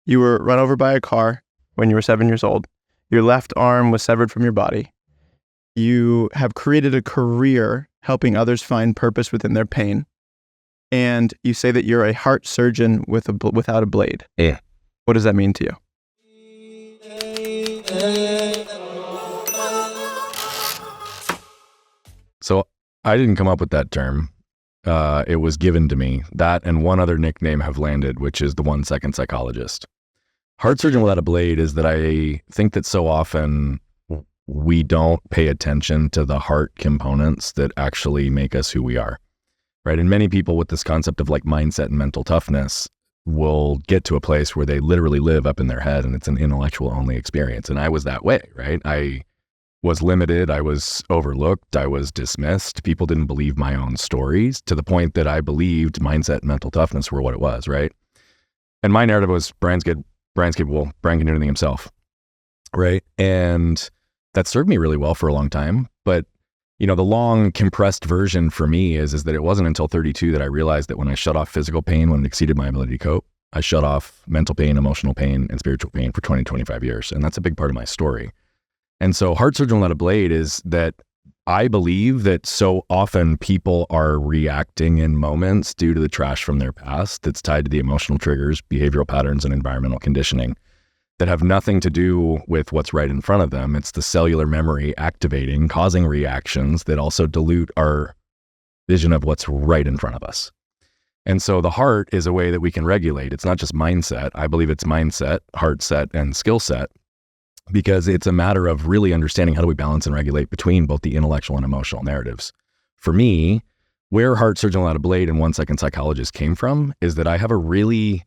You were run over by a car when you were 7 years old. Your left arm was severed from your body. You have created a career helping others find purpose within their pain. And you say that you're a heart surgeon without a blade. Yeah. What does that mean to you? So I didn't come up with that term. It was given to me. That and one other nickname have landed, which is the 1 second psychologist. Heart surgeon without a blade is that I think that so often we don't pay attention to the heart components that actually make us who we are, right? And many people with this concept of like mindset and mental toughness will get to a place where they literally live up in their head and it's an intellectual only experience. And I was that way, right? I was limited. I was overlooked. I was dismissed. People didn't believe my own stories to the point that I believed mindset and mental toughness were what it was, right? And my narrative was Brian's capable, Brian can do anything himself, right? And that served me really well for a long time. But, you know, the long compressed version for me is that it wasn't until 32 that I realized that when I shut off physical pain, when it exceeded my ability to cope, I shut off mental pain, emotional pain, and spiritual pain for 20, 25 years. And that's a big part of my story. And so heart surgeon without a blade is that I believe that so often people are reacting in moments due to the trash from their past that's tied to the emotional triggers, behavioral patterns, and environmental conditioning that have nothing to do with what's right in front of them. It's the cellular memory activating, causing reactions that also dilute our vision of what's right in front of us. And so the heart is a way that we can regulate. It's not just mindset. I believe it's mindset, heart set, and skill set, because it's a matter of really understanding how do we balance and regulate between both the intellectual and emotional narratives. For me, where heart surgeon without a blade and 1 second psychologist came from is that I have a really,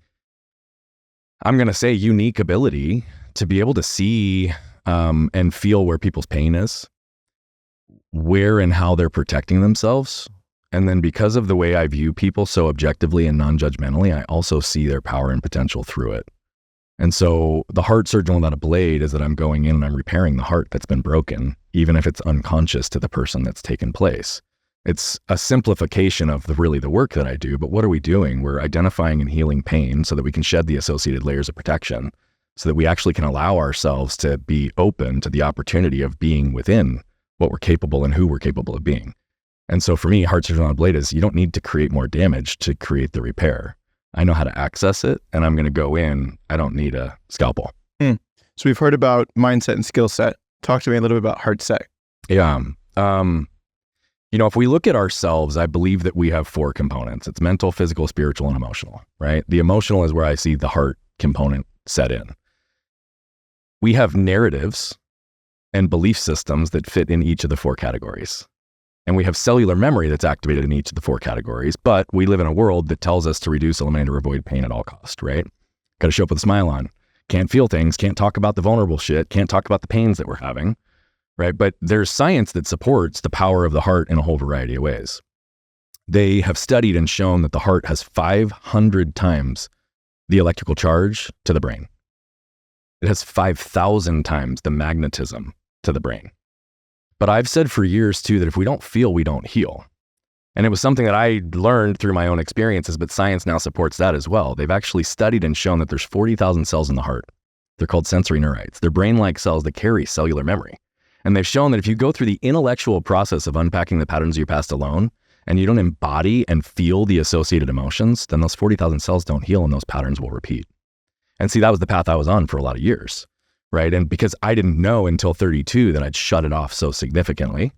I'm going to say, unique ability to be able to see and feel where people's pain is, where and how they're protecting themselves. And then because of the way I view people so objectively and non-judgmentally, I also see their power and potential through it. And so the heart surgeon without a blade is that I'm going in and I'm repairing the heart that's been broken, even if it's unconscious to the person that's taken place. It's a simplification of the work that I do, but what are we doing? We're identifying and healing pain so that we can shed the associated layers of protection, so that we actually can allow ourselves to be open to the opportunity of being within what we're capable and who we're capable of being. And so for me, heart surgeon without a blade is you don't need to create more damage to create the repair. I know how to access it and I'm going to go in. I don't need a scalpel. So we've heard about mindset and skill set. Talk to me a little bit about heart set. Yeah. You know, if we look at ourselves, I believe that we have 4 components. It's mental, physical, spiritual, and emotional, right? The emotional is where I see the heart component set in. We have narratives and belief systems that fit in each of the 4 categories. And we have cellular memory that's activated in each of the 4 categories, but we live in a world that tells us to reduce, eliminate, or avoid pain at all costs, right? Got to show up with a smile on. Can't feel things, can't talk about the vulnerable shit, can't talk about the pains that we're having, right? But there's science that supports the power of the heart in a whole variety of ways. They have studied and shown that the heart has 500 times the electrical charge to the brain. It has 5,000 times the magnetism to the brain. But I've said for years too that if we don't feel, we don't heal. And it was something that I learned through my own experiences, but science now supports that as well. They've actually studied and shown that there's 40,000 cells in the heart. They're called sensory neurites. They're brain-like cells that carry cellular memory. And they've shown that if you go through the intellectual process of unpacking the patterns of your past alone, and you don't embody and feel the associated emotions, then those 40,000 cells don't heal and those patterns will repeat. And see, that was the path I was on for a lot of years. Right. And because I didn't know until 32 that I'd shut it off so significantly.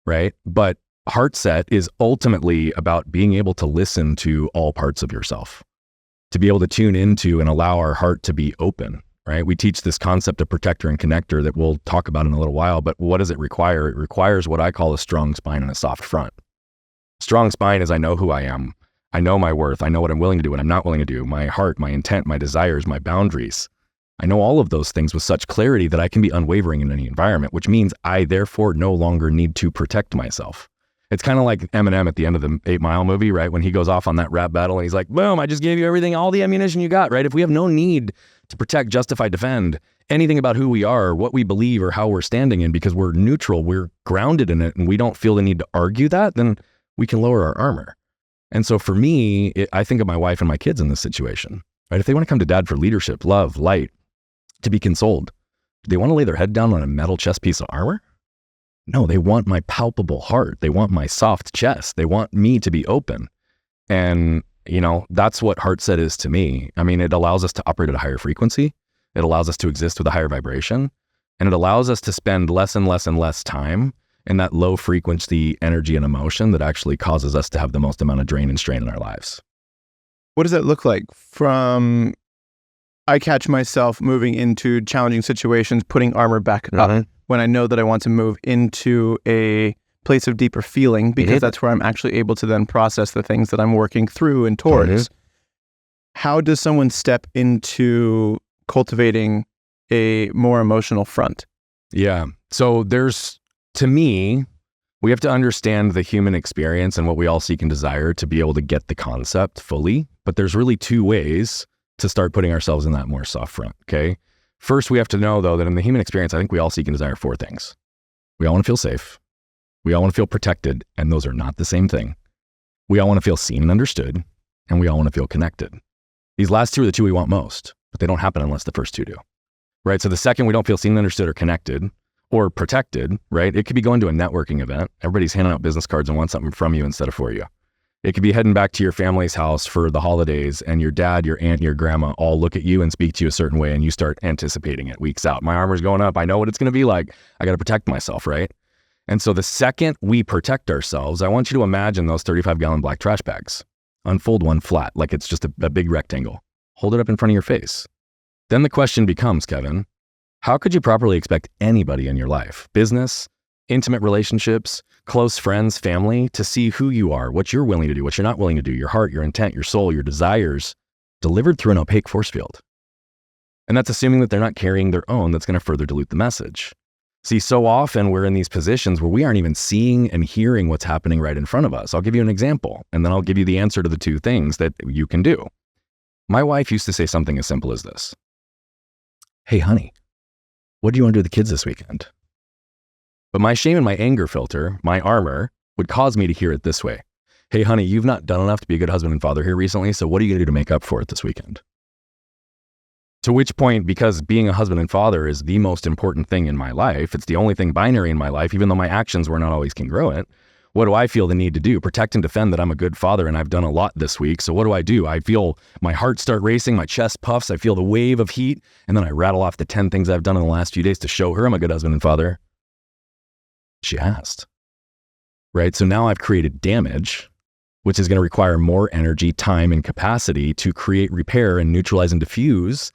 Right. But heart set is ultimately about being able to listen to all parts of yourself, to be able to tune into and allow our heart to be open. Right. We teach this concept of protector and connector that we'll talk about in a little while. But what does it require? It requires what I call a strong spine and a soft front. Strong spine is I know who I am. I know my worth. I know what I'm willing to do and I'm not willing to do. My heart, my intent, my desires, my boundaries. I know all of those things with such clarity that I can be unwavering in any environment, which means I therefore no longer need to protect myself. It's kind of like Eminem at the end of the 8 Mile movie, right? When he goes off on that rap battle and he's like, boom, I just gave you everything, all the ammunition you got, right? If we have no need to protect, justify, defend anything about who we are, what we believe, or how we're standing in, because we're neutral, we're grounded in it, and we don't feel the need to argue that, then we can lower our armor. And so for me, I think of my wife and my kids in this situation. right? If they want to come to dad for leadership, love, light, to be consoled, do they want to lay their head down on a metal chest piece of armor? No, they want my palpable heart. They want my soft chest. They want me to be open. And, that's what heart set is to me. I mean, it allows us to operate at a higher frequency. It allows us to exist with a higher vibration. And it allows us to spend less and less and less time in that low frequency energy and emotion that actually causes us to have the most amount of drain and strain in our lives. What does that look like from, I catch myself moving into challenging situations, putting armor back up when I know that I want to move into a place of deeper feeling, because that's where I'm actually able to then process the things that I'm working through and towards. How does someone step into cultivating a more emotional front? Yeah. So to me, we have to understand the human experience and what we all seek and desire to be able to get the concept fully. But there's really two ways to start putting ourselves in that more soft front, okay? First, we have to know, though, that in the human experience, I think we all seek and desire four things. We all want to feel safe. We all want to feel protected, and those are not the same thing. We all want to feel seen and understood, and we all want to feel connected. These last two are the two we want most, but they don't happen unless the first two do, right? So the second we don't feel seen, understood, or connected, or protected, right? It could be going to a networking event. Everybody's handing out business cards and wants something from you instead of for you. It could be heading back to your family's house for the holidays and your dad, your aunt, your grandma all look at you and speak to you a certain way and you start anticipating it weeks out. My armor's going up. I know what it's going to be like. I got to protect myself, right? And so the second we protect ourselves, I want you to imagine those 35-gallon black trash bags. Unfold one flat, like it's just a big rectangle. Hold it up in front of your face. Then the question becomes, Kevin, how could you properly expect anybody in your life, business, intimate relationships, close friends, family, to see who you are, what you're willing to do, what you're not willing to do, your heart, your intent, your soul, your desires, delivered through an opaque force field? And that's assuming that they're not carrying their own that's going to further dilute the message. See, so often we're in these positions where we aren't even seeing and hearing what's happening right in front of us. I'll give you an example, and then I'll give you the answer to the two things that you can do. My wife used to say something as simple as this. Hey, honey, what do you want to do with the kids this weekend? But my shame and my anger filter, my armor, would cause me to hear it this way. Hey, honey, you've not done enough to be a good husband and father here recently, so what are you going to do to make up for it this weekend? To which point, because being a husband and father is the most important thing in my life, it's the only thing binary in my life, even though my actions were not always congruent, what do I feel the need to do? Protect and defend that I'm a good father and I've done a lot this week. So what do? I feel my heart start racing, my chest puffs, I feel the wave of heat, and then I rattle off the 10 things I've done in the last few days to show her I'm a good husband and father. She asked, right? So now I've created damage, which is going to require more energy, time, and capacity to create, repair, and neutralize and diffuse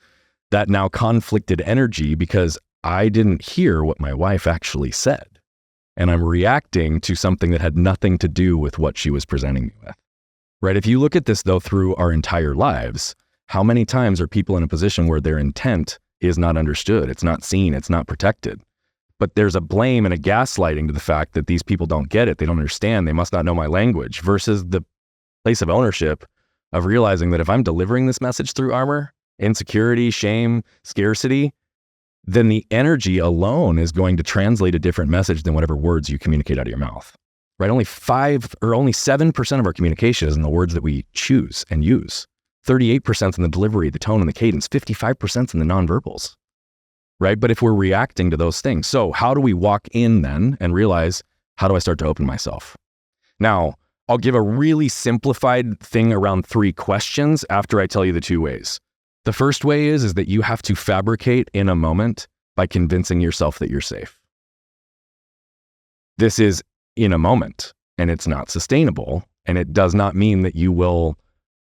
that now conflicted energy because I didn't hear what my wife actually said. And I'm reacting to something that had nothing to do with what she was presenting me with, right? If you look at this, though, through our entire lives, how many times are people in a position where their intent is not understood? It's not seen. It's not protected. But there's a blame and a gaslighting to the fact that these people don't get it. They don't understand. They must not know my language, versus the place of ownership of realizing that if I'm delivering this message through armor, insecurity, shame, scarcity, then the energy alone is going to translate a different message than whatever words you communicate out of your mouth, right? Only 7% of our communication is in the words that we choose and use. 38% in the delivery, the tone, and the cadence. 55% in the nonverbals, right? But if we're reacting to those things, so how do we walk in then and realize, how do I start to open myself? Now, I'll give a really simplified thing around 3 questions after I tell you the 2 ways. The first way is that you have to fabricate in a moment by convincing yourself that you're safe. This is in a moment, and it's not sustainable, and it does not mean that you will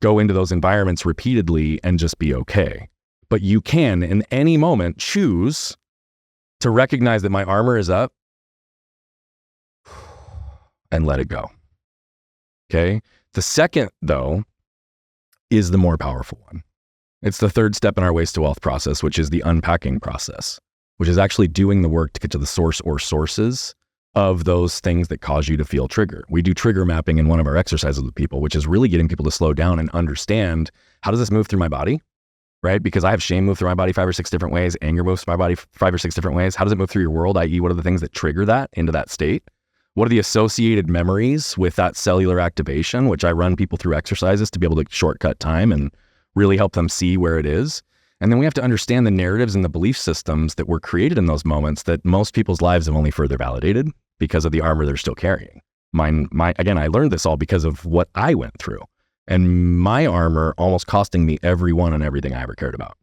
go into those environments repeatedly and just be okay. But you can, in any moment, choose to recognize that my armor is up and let it go. Okay? The second, though, is the more powerful one. It's the third step in our waste to wealth process, which is the unpacking process, which is actually doing the work to get to the source or sources of those things that cause you to feel trigger. We do trigger mapping in one of our exercises with people, which is really getting people to slow down and understand, how does this move through my body, right? Because I have shame move through my body 5 or 6 different ways. Anger moves through my body 5 or 6 different ways. How does it move through your world? I.e., what are the things that trigger that into that state? What are the associated memories with that cellular activation, which I run people through exercises to be able to shortcut time and really help them see where it is. And then we have to understand the narratives and the belief systems that were created in those moments that most people's lives have only further validated because of the armor they're still carrying. Again, I learned this all because of what I went through, and my armor almost costing me everyone and everything I ever cared about.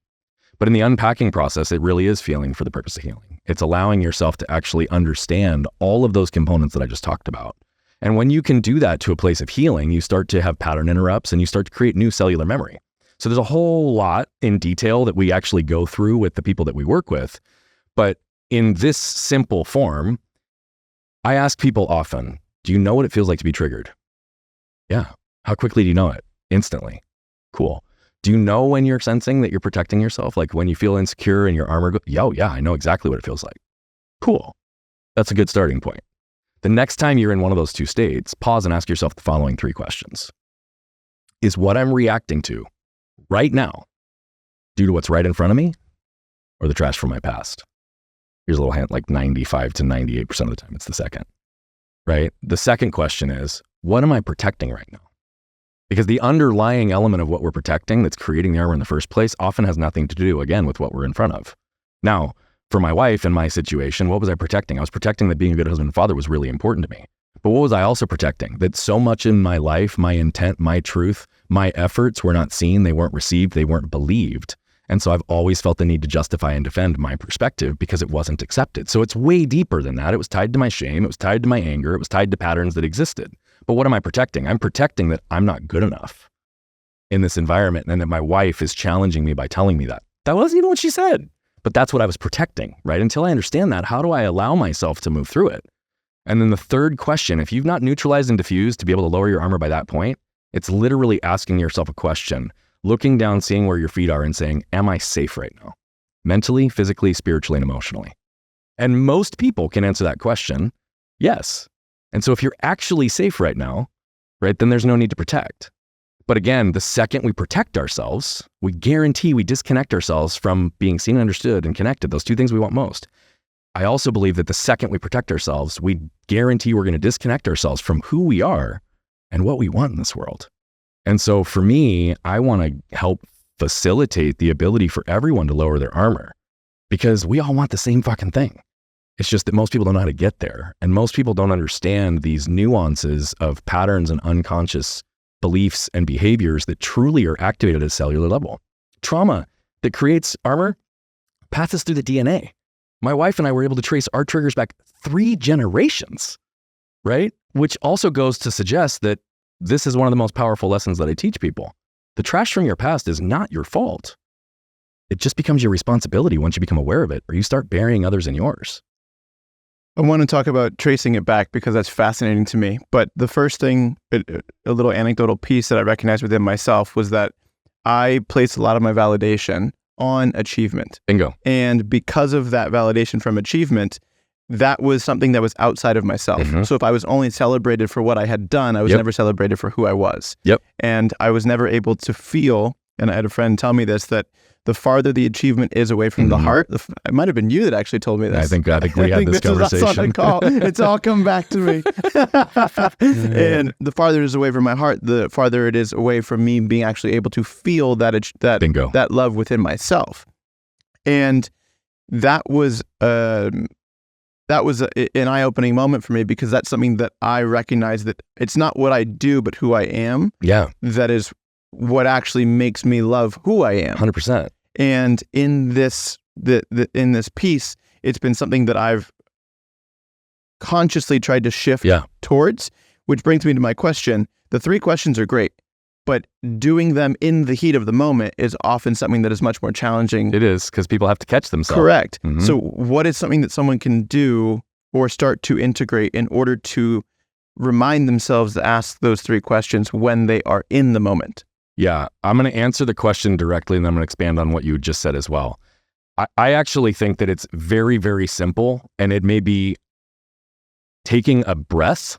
But in the unpacking process, it really is feeling for the purpose of healing. It's allowing yourself to actually understand all of those components that I just talked about. And when you can do that to a place of healing, you start to have pattern interrupts and you start to create new cellular memory. So there's a whole lot in detail that we actually go through with the people that we work with. But in this simple form, I ask people often, do you know what it feels like to be triggered? Yeah. How quickly do you know it? Instantly. Cool. Do you know when you're sensing that you're protecting yourself? Like when you feel insecure and your armor yeah, I know exactly what it feels like. Cool. That's a good starting point. The next time you're in one of those two states, pause and ask yourself the following 3 questions. Is what I'm reacting to right now due to what's right in front of me or the trash from my past? Here's a little hint, like 95 to 98% of the time, it's the second, right? The second question is, what am I protecting right now? Because the underlying element of what we're protecting that's creating the armor in the first place often has nothing to do, again, with what we're in front of. Now, for my wife and my situation, what was I protecting? I was protecting that being a good husband and father was really important to me. But what was I also protecting? That so much in my life, my intent, my truth, my efforts were not seen, they weren't received, they weren't believed. And so I've always felt the need to justify and defend my perspective because it wasn't accepted. So it's way deeper than that. It was tied to my shame. It was tied to my anger. It was tied to patterns that existed. But what am I protecting? I'm protecting that I'm not good enough in this environment and that my wife is challenging me by telling me that. That wasn't even what she said, but that's what I was protecting, right? Until I understand that, how do I allow myself to move through it? And then the third question, if you've not neutralized and diffused to be able to lower your armor by that point, it's literally asking yourself a question, looking down, seeing where your feet are and saying, am I safe right now? Mentally, physically, spiritually, and emotionally. And most people can answer that question, yes. And so if you're actually safe right now, right, then there's no need to protect. But again, the second we protect ourselves, we guarantee we disconnect ourselves from being seen, understood, and connected, those 2 things we want most. I also believe that the second we protect ourselves, we guarantee we're going to disconnect ourselves from who we are and what we want in this world. And so for me, I want to help facilitate the ability for everyone to lower their armor because we all want the same fucking thing. It's just that most people don't know how to get there. And most people don't understand these nuances of patterns and unconscious beliefs and behaviors that truly are activated at a cellular level. Trauma that creates armor passes through the DNA. My wife and I were able to trace our triggers back 3 generations, right? Which also goes to suggest that this is one of the most powerful lessons that I teach people. The trash from your past is not your fault. It just becomes your responsibility once you become aware of it or you start burying others in yours. I want to talk about tracing it back because that's fascinating to me. But the first thing, a little anecdotal piece that I recognized within myself was that I placed a lot of my validation on achievement. Bingo. And because of that validation from achievement, that was something that was outside of myself. Mm-hmm. So if I was only celebrated for what I had done, I was never celebrated for who I was. Yep. And I was never able to feel, and I had a friend tell me this, that the farther the achievement is away from the heart, it might have been you that actually told me this. I think we had this conversation. Was us on the call. It's all come back to me. And the farther it is away from my heart, the farther it is away from me being actually able to feel that love within myself. And that was an eye-opening moment for me because that's something that I recognize that it's not what I do, but who I am. Yeah. That is what actually makes me love who I am. 100%. And in this in this piece, it's been something that I've consciously tried to shift towards, which brings me to my question. The 3 questions are great, but doing them in the heat of the moment is often something that is much more challenging. It is, because people have to catch themselves. Correct. Mm-hmm. So what is something that someone can do or start to integrate in order to remind themselves to ask those 3 questions when they are in the moment? Yeah, I'm going to answer the question directly, and then I'm going to expand on what you just said as well. I actually think that it's very, very simple, and it may be taking a breath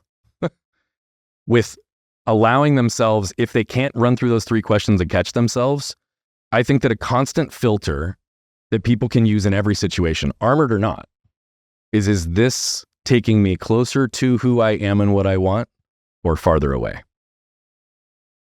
with allowing themselves, if they can't run through those 3 questions and catch themselves, I think that a constant filter that people can use in every situation, armored or not, is this taking me closer to who I am and what I want or farther away?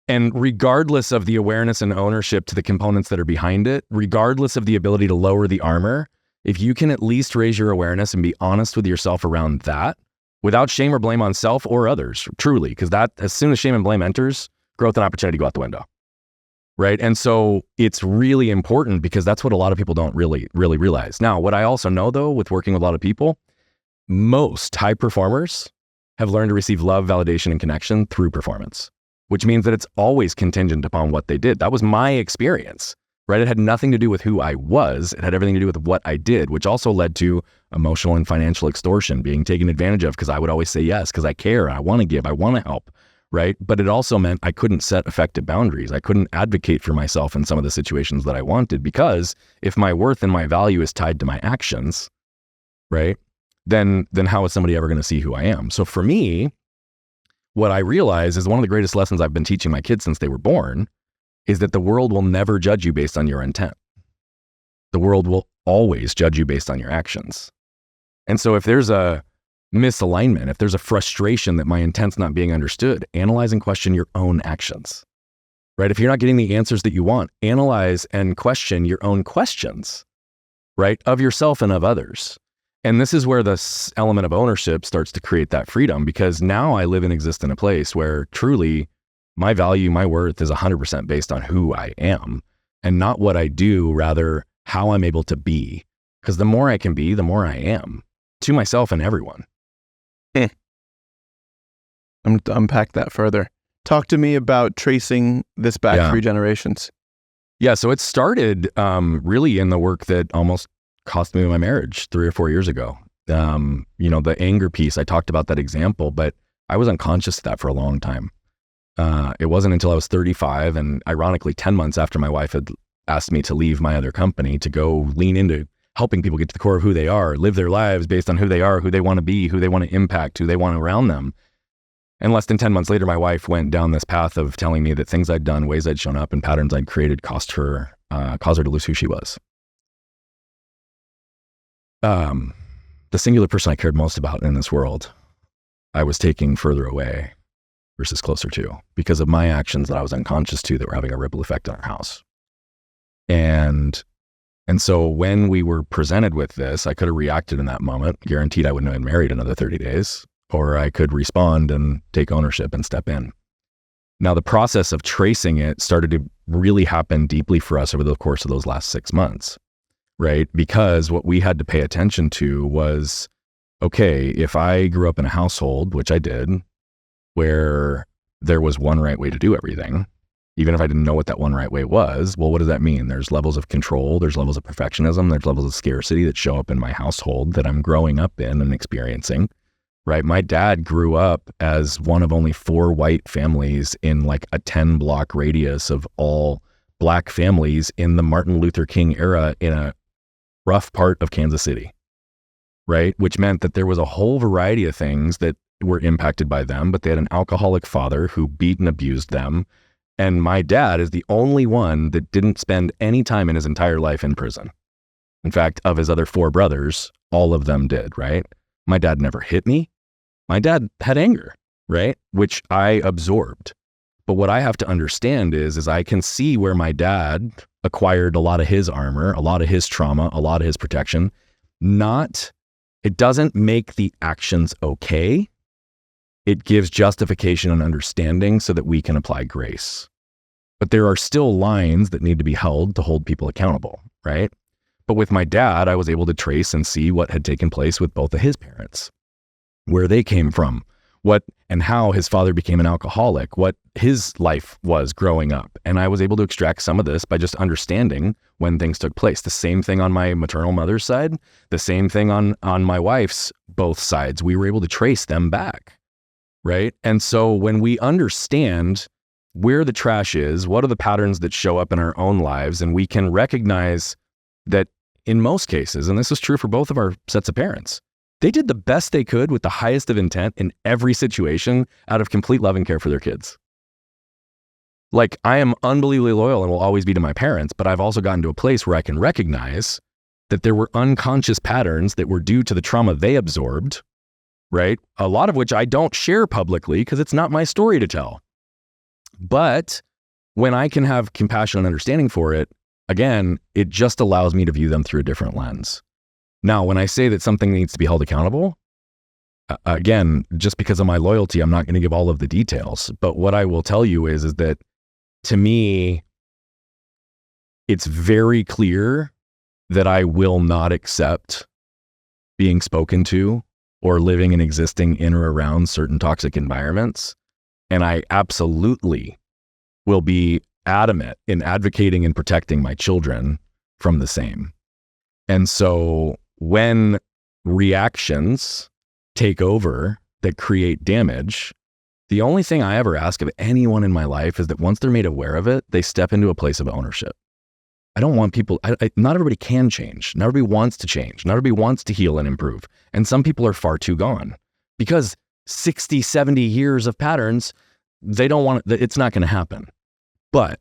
And regardless of the awareness and ownership to the components that are behind it, regardless of the ability to lower the armor, if you can at least raise your awareness and be honest with yourself around that, without shame or blame on self or others, truly, because that, as soon as shame and blame enters, growth and opportunity go out the window, right? And so it's really important because that's what a lot of people don't really realize. Now, what I also know, though, with working with a lot of people, most high performers have learned to receive love, validation, and connection through performance, which means that it's always contingent upon what they did. That was my experience, right? It had nothing to do with who I was. It had everything to do with what I did, which also led to emotional and financial extortion, being taken advantage of because I would always say yes, because I care, I want to give, I want to help, right? But it also meant I couldn't set effective boundaries. I couldn't advocate for myself in some of the situations that I wanted, because if my worth and my value is tied to my actions, right, then how is somebody ever going to see who I am? So for me, what I realize is one of the greatest lessons I've been teaching my kids since they were born is that the world will never judge you based on your intent. The world will always judge you based on your actions. And so if there's a misalignment, if there's a frustration that my intent's not being understood, analyze and question your own actions, right? If you're not getting the answers that you want, analyze and question your own questions, right? Of yourself and of others. And this is where this element of ownership starts to create that freedom, because now I live and exist in a place where truly my value, my worth is 100% based on who I am and not what I do, rather how I'm able to be. Because the more I can be, the more I am to myself and everyone. I'm going to unpack that further. Talk to me about tracing this back 3 generations. Yeah, so it started really in the work that almost cost me my marriage 3 or 4 years ago. The anger piece, I talked about that example, but I was unconscious of that for a long time. It wasn't until I was 35, and ironically 10 months after my wife had asked me to leave my other company to go lean into helping people get to the core of who they are, live their lives based on who they are, who they want to be, who they want to impact, who they want around them. And less than 10 months later, my wife went down this path of telling me that things I'd done, ways I'd shown up, and patterns I'd created caused her to lose who she was. The singular person I cared most about in this world, I was taking further away versus closer to, because of my actions that I was unconscious to that were having a ripple effect on our house. And so when we were presented with this, I could have reacted in that moment, guaranteed I wouldn't have been married another 30 days, or I could respond and take ownership and step in. Now, the process of tracing it started to really happen deeply for us over the course of those last 6 months, right? Because what we had to pay attention to was, okay, if I grew up in a household, which I did, where there was one right way to do everything, even if I didn't know what that one right way was, well, what does that mean? There's levels of control, there's levels of perfectionism, there's levels of scarcity that show up in my household that I'm growing up in and experiencing, right? My dad grew up as one of only 4 white families in like a 10-block radius of all Black families in the Martin Luther King era in a rough part of Kansas City, right? Which meant that there was a whole variety of things that were impacted by them, but they had an alcoholic father who beat and abused them. And my dad is the only one that didn't spend any time in his entire life in prison. In fact, of his other 4 brothers, all of them did, right? My dad never hit me. My dad had anger, right? Which I absorbed. But what I have to understand is I can see where my dad acquired a lot of his armor, a lot of his trauma, a lot of his protection. It doesn't make the actions okay. It gives justification and understanding so that we can apply grace. But there are still lines that need to be held to hold people accountable, right? But with my dad, I was able to trace and see what had taken place with both of his parents, where they came from, what and how his father became an alcoholic, what his life was growing up. And I was able to extract some of this by just understanding when things took place. The same thing on my maternal mother's side, the same thing on my wife's both sides. We were able to trace them back, right? And so when we understand where the trash is, what are the patterns that show up in our own lives, and we can recognize that in most cases, and this is true for both of our sets of parents, they did the best they could with the highest of intent in every situation out of complete love and care for their kids. Like, I am unbelievably loyal and will always be to my parents, but I've also gotten to a place where I can recognize that there were unconscious patterns that were due to the trauma they absorbed, right? A lot of which I don't share publicly because it's not my story to tell. But when I can have compassion and understanding for it, again, it just allows me to view them through a different lens. Now, when I say that something needs to be held accountable, again, just because of my loyalty, I'm not going to give all of the details. But what I will tell you is that to me, it's very clear that I will not accept being spoken to or living and existing in or around certain toxic environments. And I absolutely will be adamant in advocating and protecting my children from the same. And so when reactions take over that create damage, the only thing I ever ask of anyone in my life is that once they're made aware of it, they step into a place of ownership. I don't want people, not everybody can change. Not everybody wants to change. Not everybody wants to heal and improve. And some people are far too gone because 60, 70 years of patterns, they don't want it, it's not going to happen. But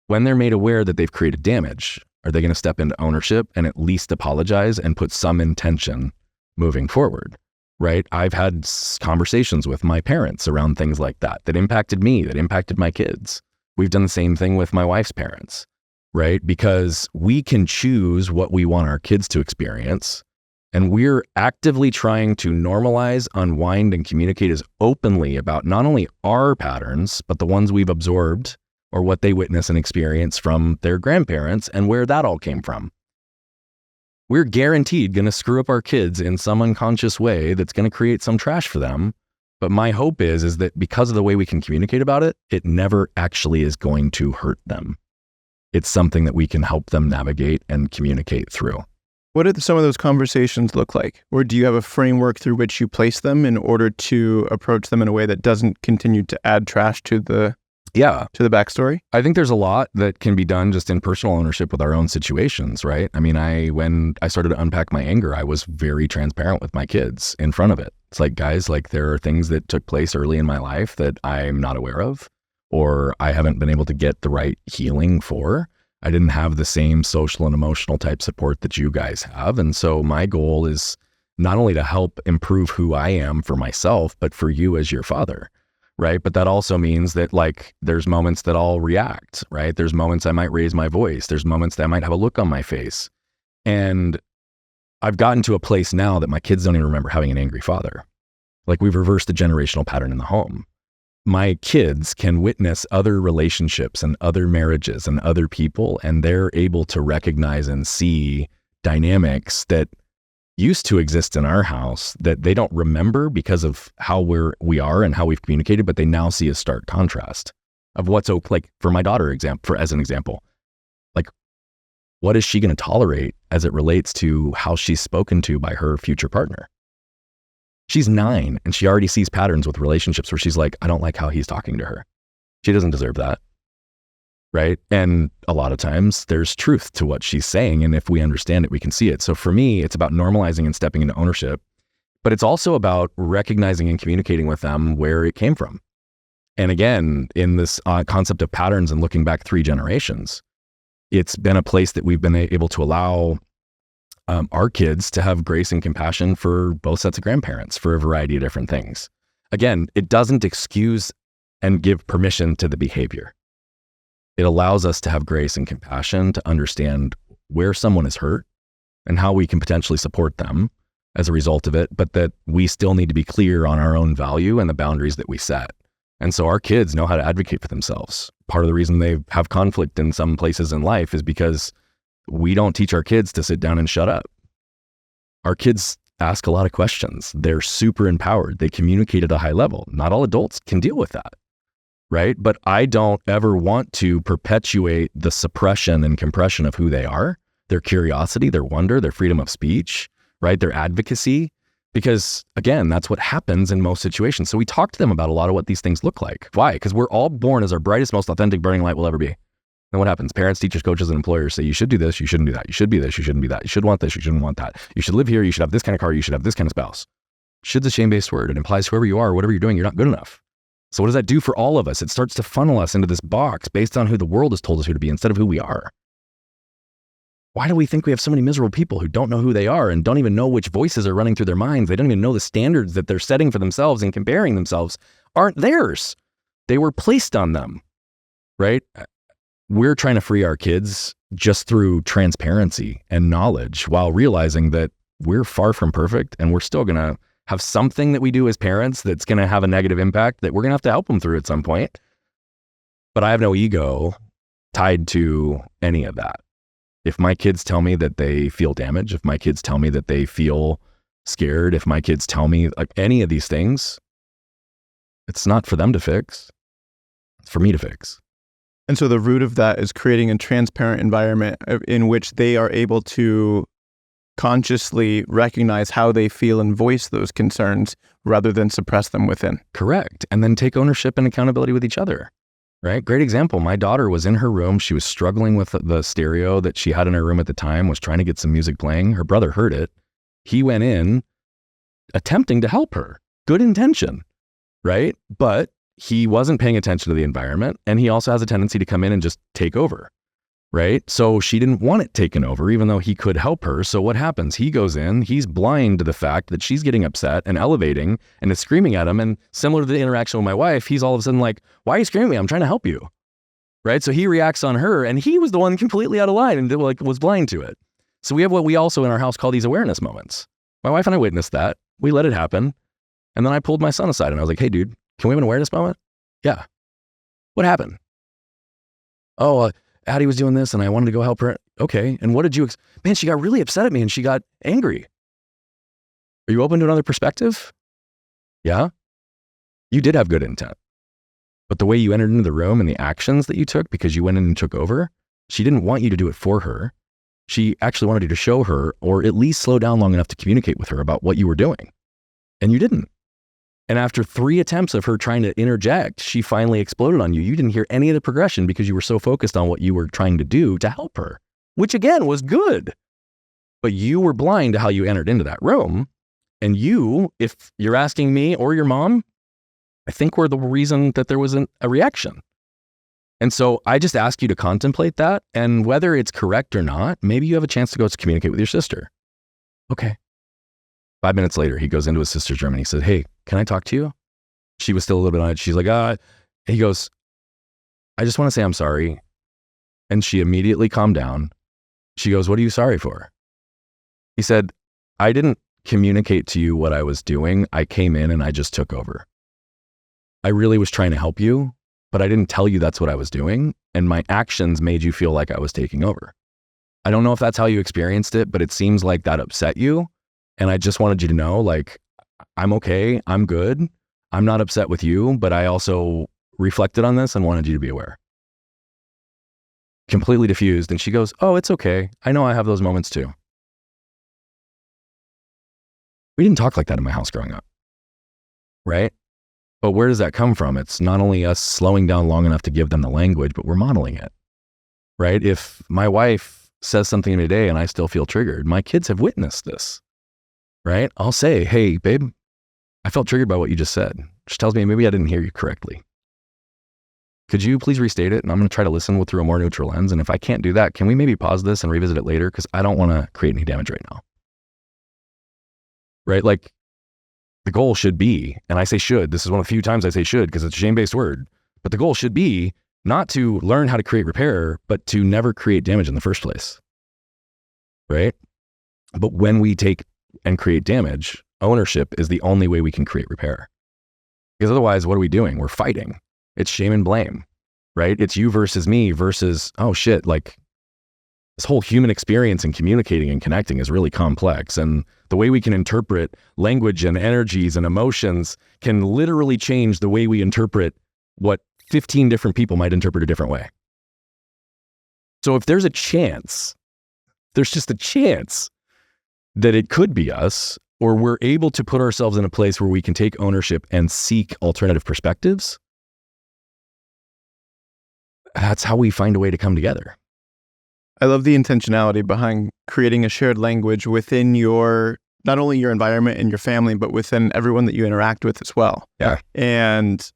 when they're made aware that they've created damage, are they going to step into ownership and at least apologize and put some intention moving forward? Right? I've had conversations with my parents around things like that impacted me, that impacted my kids. We've done the same thing with my wife's parents, right? Because we can choose what we want our kids to experience. And we're actively trying to normalize, unwind, and communicate as openly about not only our patterns, but the ones we've absorbed or what they witness and experience from their grandparents and where that all came from. We're guaranteed going to screw up our kids in some unconscious way that's going to create some trash for them. But my hope is that because of the way we can communicate about it, it never actually is going to hurt them. It's something that we can help them navigate and communicate through. What do some of those conversations look like? Or do you have a framework through which you place them in order to approach them in a way that doesn't continue to add trash to the backstory? I think there's a lot that can be done just in personal ownership with our own situations, right? I mean, when I started to unpack my anger, I was very transparent with my kids in front of it. It's like, guys, like there are things that took place early in my life that I'm not aware of, or I haven't been able to get the right healing for. I didn't have the same social and emotional type support that you guys have. And so my goal is not only to help improve who I am for myself, but for you as your father. Right. But that also means that like there's moments that I'll react, right? There's moments I might raise my voice. There's moments that I might have a look on my face. And I've gotten to a place now that my kids don't even remember having an angry father. Like we've reversed the generational pattern in the home. My kids can witness other relationships and other marriages and other people, and they're able to recognize and see dynamics that used to exist in our house that they don't remember because of how we are and how we've communicated, but they now see a stark contrast of what's like for my daughter as an example, like what is she going to tolerate as it relates to how she's spoken to by her future partner? She's 9 and she already sees patterns with relationships where she's like, I don't like how he's talking to her. She doesn't deserve that. Right. And a lot of times there's truth to what she's saying. And if we understand it, we can see it. So for me, it's about normalizing and stepping into ownership, but it's also about recognizing and communicating with them where it came from. And again, in this concept of patterns and looking back 3 generations, it's been a place that we've been able to allow our kids to have grace and compassion for both sets of grandparents for a variety of different things. Again, it doesn't excuse and give permission to the behavior. It allows us to have grace and compassion to understand where someone is hurt and how we can potentially support them as a result of it, but that we still need to be clear on our own value and the boundaries that we set. And so our kids know how to advocate for themselves. Part of the reason they have conflict in some places in life is because we don't teach our kids to sit down and shut up. Our kids ask a lot of questions. They're super empowered. They communicate at a high level. Not all adults can deal with that. Right? But I don't ever want to perpetuate the suppression and compression of who they are, their curiosity, their wonder, their freedom of speech, right? Their advocacy, because again, that's what happens in most situations. So we talk to them about a lot of what these things look like. Why? Because we're all born as our brightest, most authentic, burning light will ever be. And what happens? Parents, teachers, coaches, and employers say, you should do this, you shouldn't do that. You should be this, you shouldn't be that. You should want this, you shouldn't want that. You should live here, you should have this kind of car, you should have this kind of spouse. Should's a shame-based word. It implies whoever you are, whatever you're doing, you're not good enough. So what does that do for all of us? It starts to funnel us into this box based on who the world has told us who to be instead of who we are. Why do we think we have so many miserable people who don't know who they are and don't even know which voices are running through their minds? They don't even know the standards that they're setting for themselves and comparing themselves aren't theirs. They were placed on them. right? We're trying to free our kids just through transparency and knowledge while realizing that we're far from perfect and we're still going to have something that we do as parents that's going to have a negative impact that we're going to have to help them through at some point. But I have no ego tied to any of that. If my kids tell me that they feel damaged, if my kids tell me that they feel scared, if my kids tell me like any of these things, it's not for them to fix. It's for me to fix. And so the root of that is creating a transparent environment in which they are able to consciously recognize how they feel and voice those concerns rather than suppress them within. Correct. And then take ownership and accountability with each other. Right? Great example. My daughter was in her room. She was struggling with the stereo that she had in her room at the time, was trying to get some music playing. Her brother heard it. He went in attempting to help her. Good intention, right? But he wasn't paying attention to the environment. And he also has a tendency to come in and just take over, right? So she didn't want it taken over, even though he could help her. So what happens? He goes in, he's blind to the fact that she's getting upset and elevating and is screaming at him. And similar to the interaction with my wife, he's all of a sudden like, why are you screaming at me? I'm trying to help you, right? So he reacts on her and he was the one completely out of line and like was blind to it. So we have what we also in our house call these awareness moments. My wife and I witnessed that. We let it happen. And then I pulled my son aside and I was like, hey dude, can we have an awareness moment? Yeah. What happened? Oh, Addie was doing this and I wanted to go help her. Okay. And what did you, man, she got really upset at me and she got angry. Are you open to another perspective? Yeah. You did have good intent. But the way you entered into the room and the actions that you took because you went in and took over, she didn't want you to do it for her. She actually wanted you to show her or at least slow down long enough to communicate with her about what you were doing. And you didn't. And after 3 attempts of her trying to interject, she finally exploded on you. You didn't hear any of the progression because you were so focused on what you were trying to do to help her, which again was good. But you were blind to how you entered into that room. And you, if you're asking me or your mom, I think were the reason that there wasn't a reaction. And so I just ask you to contemplate that. And whether it's correct or not, maybe you have a chance to go communicate with your sister. Okay. 5 minutes later, he goes into his sister's room and he said, hey, can I talk to you? She was still a little bit on it. She's like, he goes, I just want to say I'm sorry. And she immediately calmed down. She goes, what are you sorry for? He said, I didn't communicate to you what I was doing. I came in and I just took over. I really was trying to help you, but I didn't tell you that's what I was doing. And my actions made you feel like I was taking over. I don't know if that's how you experienced it, but it seems like that upset you. And I just wanted you to know, like, I'm okay. I'm good. I'm not upset with you, but I also reflected on this and wanted you to be aware. Completely diffused. And she goes, oh, it's okay. I know I have those moments too. We didn't talk like that in my house growing up, right? But where does that come from? It's not only us slowing down long enough to give them the language, but we're modeling it, right? If my wife says something to me today and I still feel triggered, my kids have witnessed this. Right? I'll say, hey, babe, I felt triggered by what you just said. Which tells me maybe I didn't hear you correctly. Could you please restate it? And I'm going to try to listen through a more neutral lens. And if I can't do that, can we maybe pause this and revisit it later? Because I don't want to create any damage right now. Right? Like the goal should be, and I say should, this is one of the few times I say should because it's a shame-based word, but the goal should be not to learn how to create repair, but to never create damage in the first place. Right? But when we take and create damage, ownership is the only way we can create repair. Because otherwise, what are we doing? We're fighting. It's shame and blame, right? It's you versus me versus, oh shit, like this whole human experience and communicating and connecting is really complex. And the way we can interpret language and energies and emotions can literally change the way we interpret what 15 different people might interpret a different way. So if there's a chance, there's just a chance that it could be us, or we're able to put ourselves in a place where we can take ownership and seek alternative perspectives, that's how we find a way to come together. I love the intentionality behind creating a shared language within your, not only your environment and your family, but within everyone that you interact with as well. Yeah. And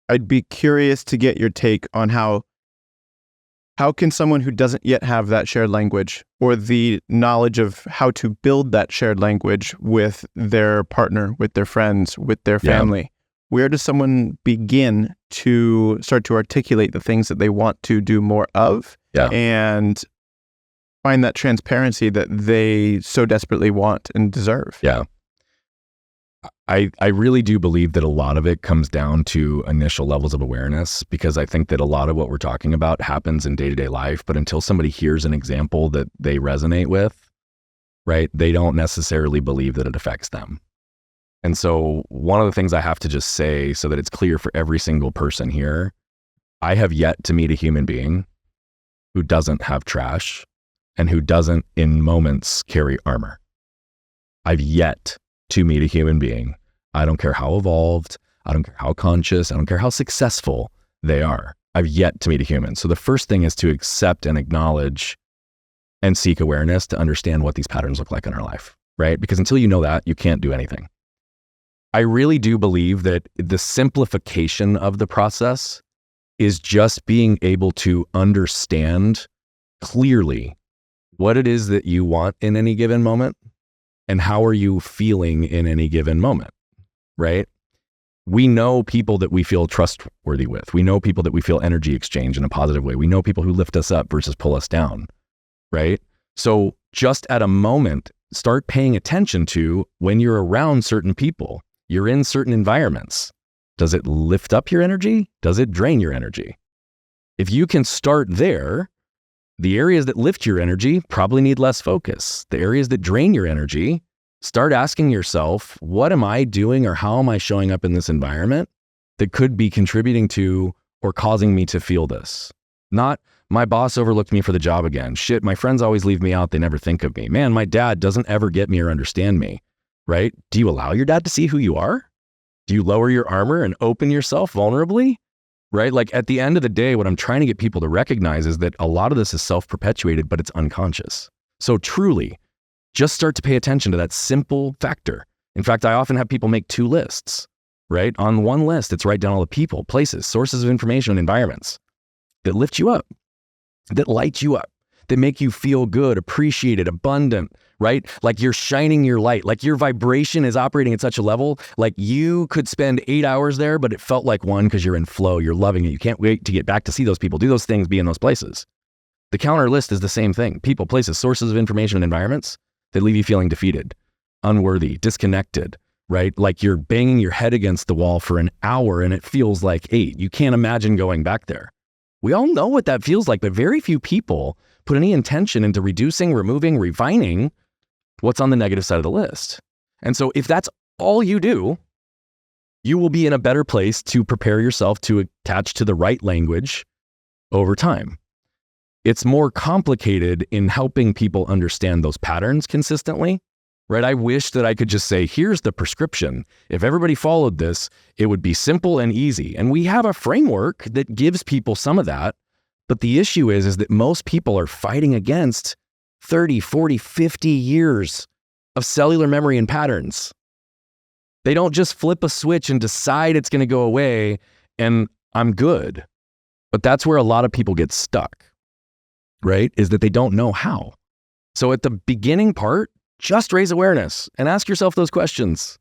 I'd be curious to get your take on how can someone who doesn't yet have that shared language or the knowledge of how to build that shared language with their partner, with their friends, with their family, where does someone begin to start to articulate the things that they want to do more of and find that transparency that they so desperately want and deserve? Yeah. I really do believe that a lot of it comes down to initial levels of awareness, because I think that a lot of what we're talking about happens in day-to-day life, but until somebody hears an example that they resonate with, right, they don't necessarily believe that it affects them. And so one of the things I have to just say so that it's clear for every single person here, I have yet to meet a human being who doesn't have trash and who doesn't in moments carry armor. I've yet to meet a human being. I don't care how evolved, I don't care how conscious, I don't care how successful they are. I've yet to meet a human. So the first thing is to accept and acknowledge and seek awareness to understand what these patterns look like in our life, right? Because until you know that, you can't do anything. I really do believe that the simplification of the process is just being able to understand clearly what it is that you want in any given moment and how are you feeling in any given moment, right? We know people that we feel trustworthy with. We know people that we feel energy exchange in a positive way. We know people who lift us up versus pull us down, right? So just at a moment, start paying attention to when you're around certain people, you're in certain environments. Does it lift up your energy? Does it drain your energy? If you can start there, the areas that lift your energy probably need less focus. The areas that drain your energy, start asking yourself, what am I doing or how am I showing up in this environment that could be contributing to or causing me to feel this? Not, my boss overlooked me for the job again. Shit, my friends always leave me out. They never think of me. Man, my dad doesn't ever get me or understand me, right? Do you allow your dad to see who you are? Do you lower your armor and open yourself vulnerably? Right? Like at the end of the day, what I'm trying to get people to recognize is that a lot of this is self-perpetuated, but it's unconscious. So truly, just start to pay attention to that simple factor. In fact, I often have people make 2 lists, right? On one list, it's write down all the people, places, sources of information, and environments that lift you up, that light you up, that make you feel good, appreciated, abundant, right? Like you're shining your light, like your vibration is operating at such a level, like you could spend 8 hours there, but it felt like 1 because you're in flow, you're loving it. You can't wait to get back to see those people, do those things, be in those places. The counter list is the same thing. People, places, sources of information, and environments that leave you feeling defeated, unworthy, disconnected, right? Like you're banging your head against the wall for an hour and it feels like 8. You can't imagine going back there. We all know what that feels like, but very few people put any intention into reducing, removing, refining what's on the negative side of the list. And so if that's all you do, you will be in a better place to prepare yourself to attach to the right language over time. It's more complicated in helping people understand those patterns consistently, right? I wish that I could just say, here's the prescription. If everybody followed this, it would be simple and easy. And we have a framework that gives people some of that. But the issue is that most people are fighting against 30, 40, 50 years of cellular memory and patterns. They don't just flip a switch and decide it's going to go away and I'm good. But that's where a lot of people get stuck, right? Is that they don't know how. So at the beginning part, just raise awareness and ask yourself those questions.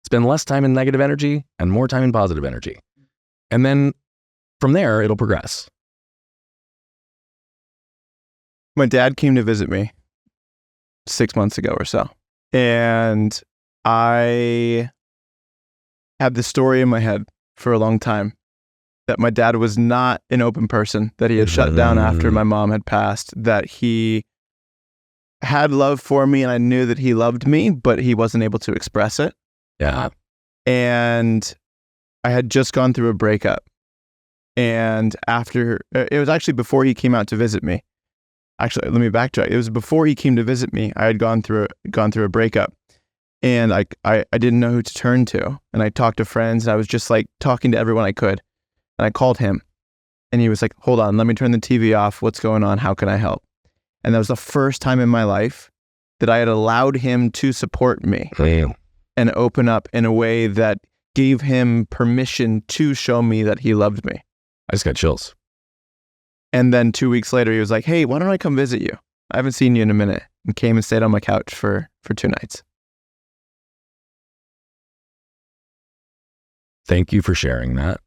Spend less time in negative energy and more time in positive energy. And then from there, it'll progress. My dad came to visit me 6 months ago or so. And I had this story in my head for a long time that my dad was not an open person, that he had shut down after my mom had passed, that he had love for me and I knew that he loved me, but he wasn't able to express it. Yeah. And I had just gone through a breakup. And after, it was actually before he came out to visit me. Actually, let me backtrack. It was before he came to visit me. I had gone through a breakup, and I didn't know who to turn to. And I talked to friends, and I was just like talking to everyone I could. And I called him, and he was like, "Hold on, let me turn the TV off. What's going on? How can I help?" And that was the first time in my life that I had allowed him to support me and open up in a way that gave him permission to show me that he loved me. I just got chills. And then 2 weeks later, he was like, "Hey, why don't I come visit you? I haven't seen you in a minute." And came and stayed on my couch for 2 nights. Thank you for sharing that.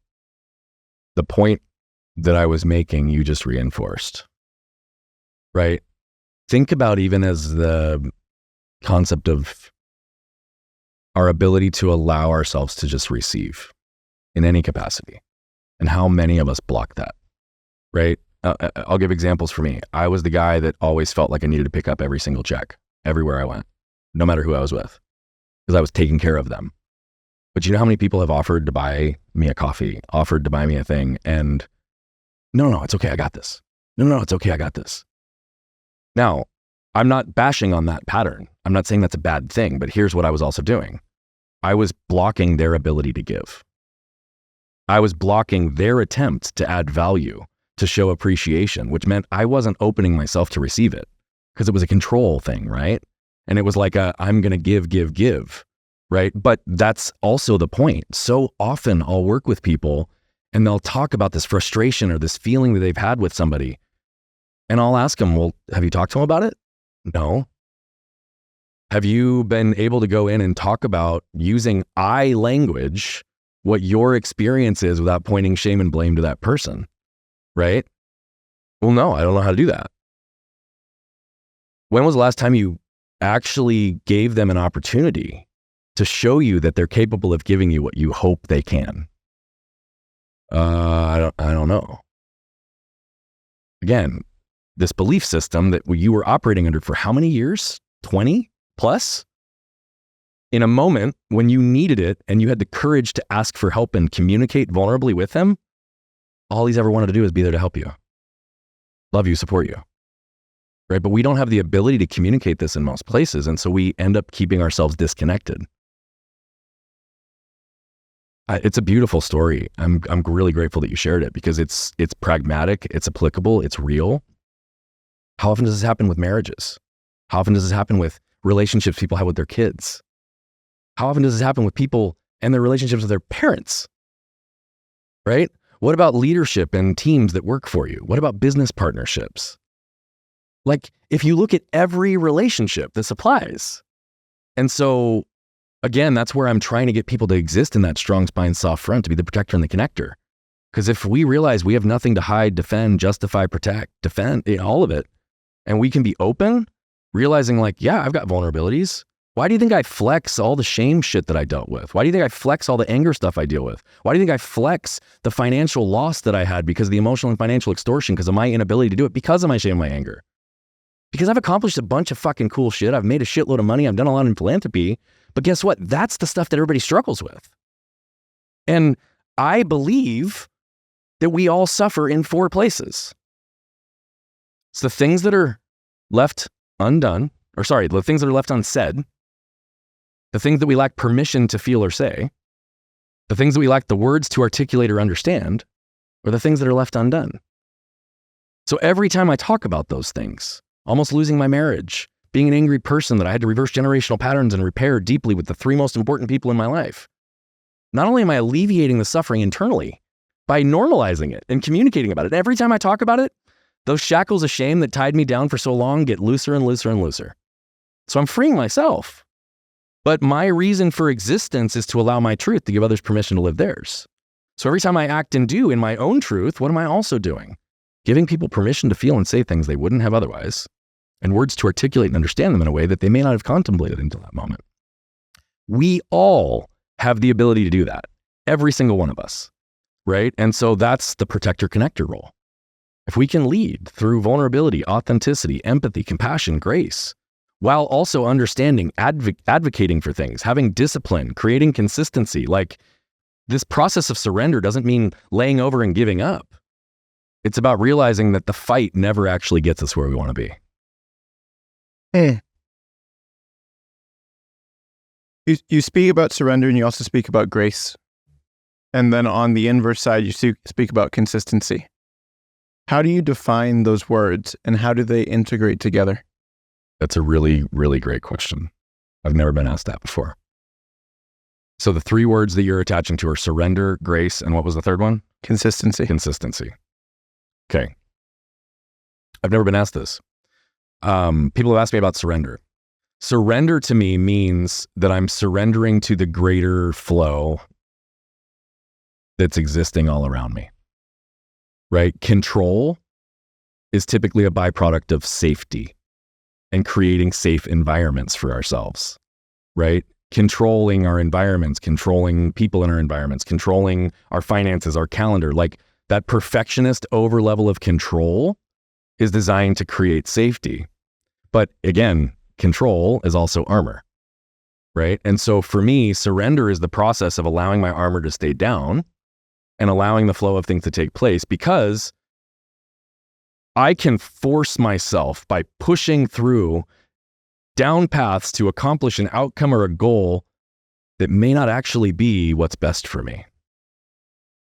The point that I was making, you just reinforced, right? Think about even as the concept of our ability to allow ourselves to just receive in any capacity, and how many of us block that, right? I'll give examples for me. I was the guy that always felt like I needed to pick up every single check everywhere I went, no matter who I was with, because I was taking care of them. But you know how many people have offered to buy me a coffee, offered to buy me a thing, and no, it's okay, I got this. No, it's okay, I got this. Now, I'm not bashing on that pattern. I'm not saying that's a bad thing, but here's what I was also doing. I was blocking their ability to give. I was blocking their attempt to add value, to show appreciation, which meant I wasn't opening myself to receive it because it was a control thing, right? And it was like I'm going to give, right? But that's also the point. So often I'll work with people and they'll talk about this frustration or this feeling that they've had with somebody. And I'll ask them, well, have you talked to them about it? No. Have you been able to go in and talk about using I language, what your experience is without pointing shame and blame to that person, right? Well, no, I don't know how to do that. When was the last time you actually gave them an opportunity to show you that they're capable of giving you what you hope they can? I don't know. Again, this belief system that you were operating under for how many years? 20 plus? In a moment when you needed it and you had the courage to ask for help and communicate vulnerably with them, all he's ever wanted to do is be there to help you, love you, support you, right? But we don't have the ability to communicate this in most places. And so we end up keeping ourselves disconnected. It's a beautiful story. I'm really grateful that you shared it because it's pragmatic, it's applicable, it's real. How often does this happen with marriages? How often does this happen with relationships people have with their kids? How often does this happen with people and their relationships with their parents? Right? What about leadership and teams that work for you? What about business partnerships? Like, if you look at every relationship, this applies. And so, again, that's where I'm trying to get people to exist in that strong spine, soft front, to be the protector and the connector. Because if we realize we have nothing to hide, defend, justify, protect, defend, all of it, and we can be open, realizing like, yeah, I've got vulnerabilities. Why do you think I flex all the shame shit that I dealt with? Why do you think I flex all the anger stuff I deal with? Why do you think I flex the financial loss that I had because of the emotional and financial extortion, because of my inability to do it, because of my shame and my anger? Because I've accomplished a bunch of fucking cool shit. I've made a shitload of money. I've done a lot in philanthropy. But guess what? That's the stuff that everybody struggles with. And I believe that we all suffer in 4 places. It's the things that are left undone, the things that are left unsaid, the things that we lack permission to feel or say, the things that we lack the words to articulate or understand, or the things that are left undone. So every time I talk about those things, almost losing my marriage, being an angry person that I had to reverse generational patterns and repair deeply with the 3 most important people in my life, not only am I alleviating the suffering internally by normalizing it and communicating about it, every time I talk about it, those shackles of shame that tied me down for so long get looser and looser and looser. So I'm freeing myself. But my reason for existence is to allow my truth to give others permission to live theirs. So every time I act and do in my own truth, what am I also doing? Giving people permission to feel and say things they wouldn't have otherwise, and words to articulate and understand them in a way that they may not have contemplated until that moment. We all have the ability to do that. Every single one of us, right? And so that's the protector-connector role. If we can lead through vulnerability, authenticity, empathy, compassion, grace, while also understanding, advocating for things, having discipline, creating consistency, like this process of surrender doesn't mean laying over and giving up. It's about realizing that the fight never actually gets us where we want to be. You speak about surrender and you also speak about grace. And then on the inverse side, you speak about consistency. How do you define those words and how do they integrate together? That's a really, really great question. I've never been asked that before. So the 3 words that you're attaching to are surrender, grace, and what was the third one? Consistency. Consistency. Okay. I've never been asked this. People have asked me about surrender. Surrender to me means that I'm surrendering to the greater flow that's existing all around me, right? Control is typically a byproduct of safety and creating safe environments for ourselves, right? Controlling our environments, controlling people in our environments, controlling our finances, our calendar, like that perfectionist over level of control is designed to create safety. But again, control is also armor, right? And so for me, surrender is the process of allowing my armor to stay down and allowing the flow of things to take place, because I can force myself by pushing through down paths to accomplish an outcome or a goal that may not actually be what's best for me.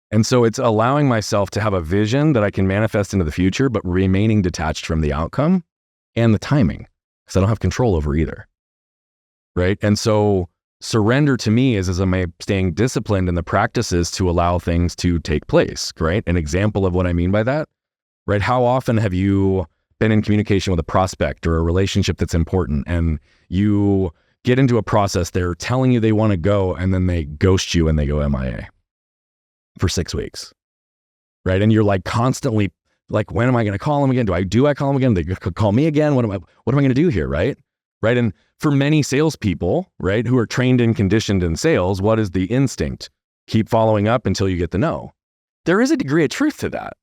And so it's allowing myself to have a vision that I can manifest into the future, but remaining detached from the outcome and the timing, because I don't have control over either, right? And so surrender to me is am I staying disciplined in the practices to allow things to take place, right? An example of what I mean by that, right? How often have you been in communication with a prospect or a relationship that's important, and you get into a process, they're telling you they want to go, and then they ghost you and they go MIA for 6 weeks, right? And you're like constantly like, when am I going to call them again? Do I call them again? They could call me again. What am I going to do here? Right. And for many salespeople, right, who are trained and conditioned in sales, what is the instinct? Keep following up until you get the no. There is a degree of truth to that.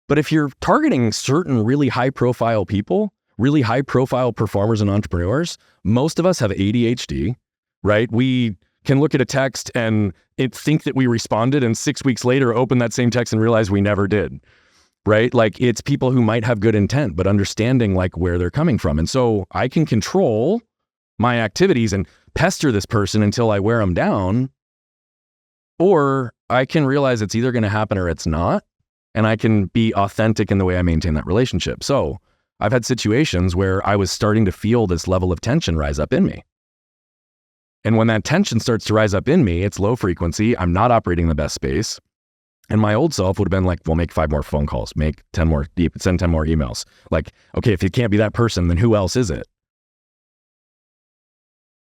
But if you're targeting certain really high profile people, really high profile performers and entrepreneurs, most of us have ADHD, right? We can look at a text and think that we responded, and 6 weeks later open that same text and realize we never did, right? Like, it's people who might have good intent, but understanding like where they're coming from. And so I can control my activities and pester this person until I wear them down, or I can realize it's either going to happen or it's not. And I can be authentic in the way I maintain that relationship. So I've had situations where I was starting to feel this level of tension rise up in me. And when that tension starts to rise up in me, it's low frequency. I'm not operating in the best space. And my old self would have been like, well, make 5 more phone calls, make 10 more, send 10 more emails. Like, okay, if it can't be that person, then who else is it?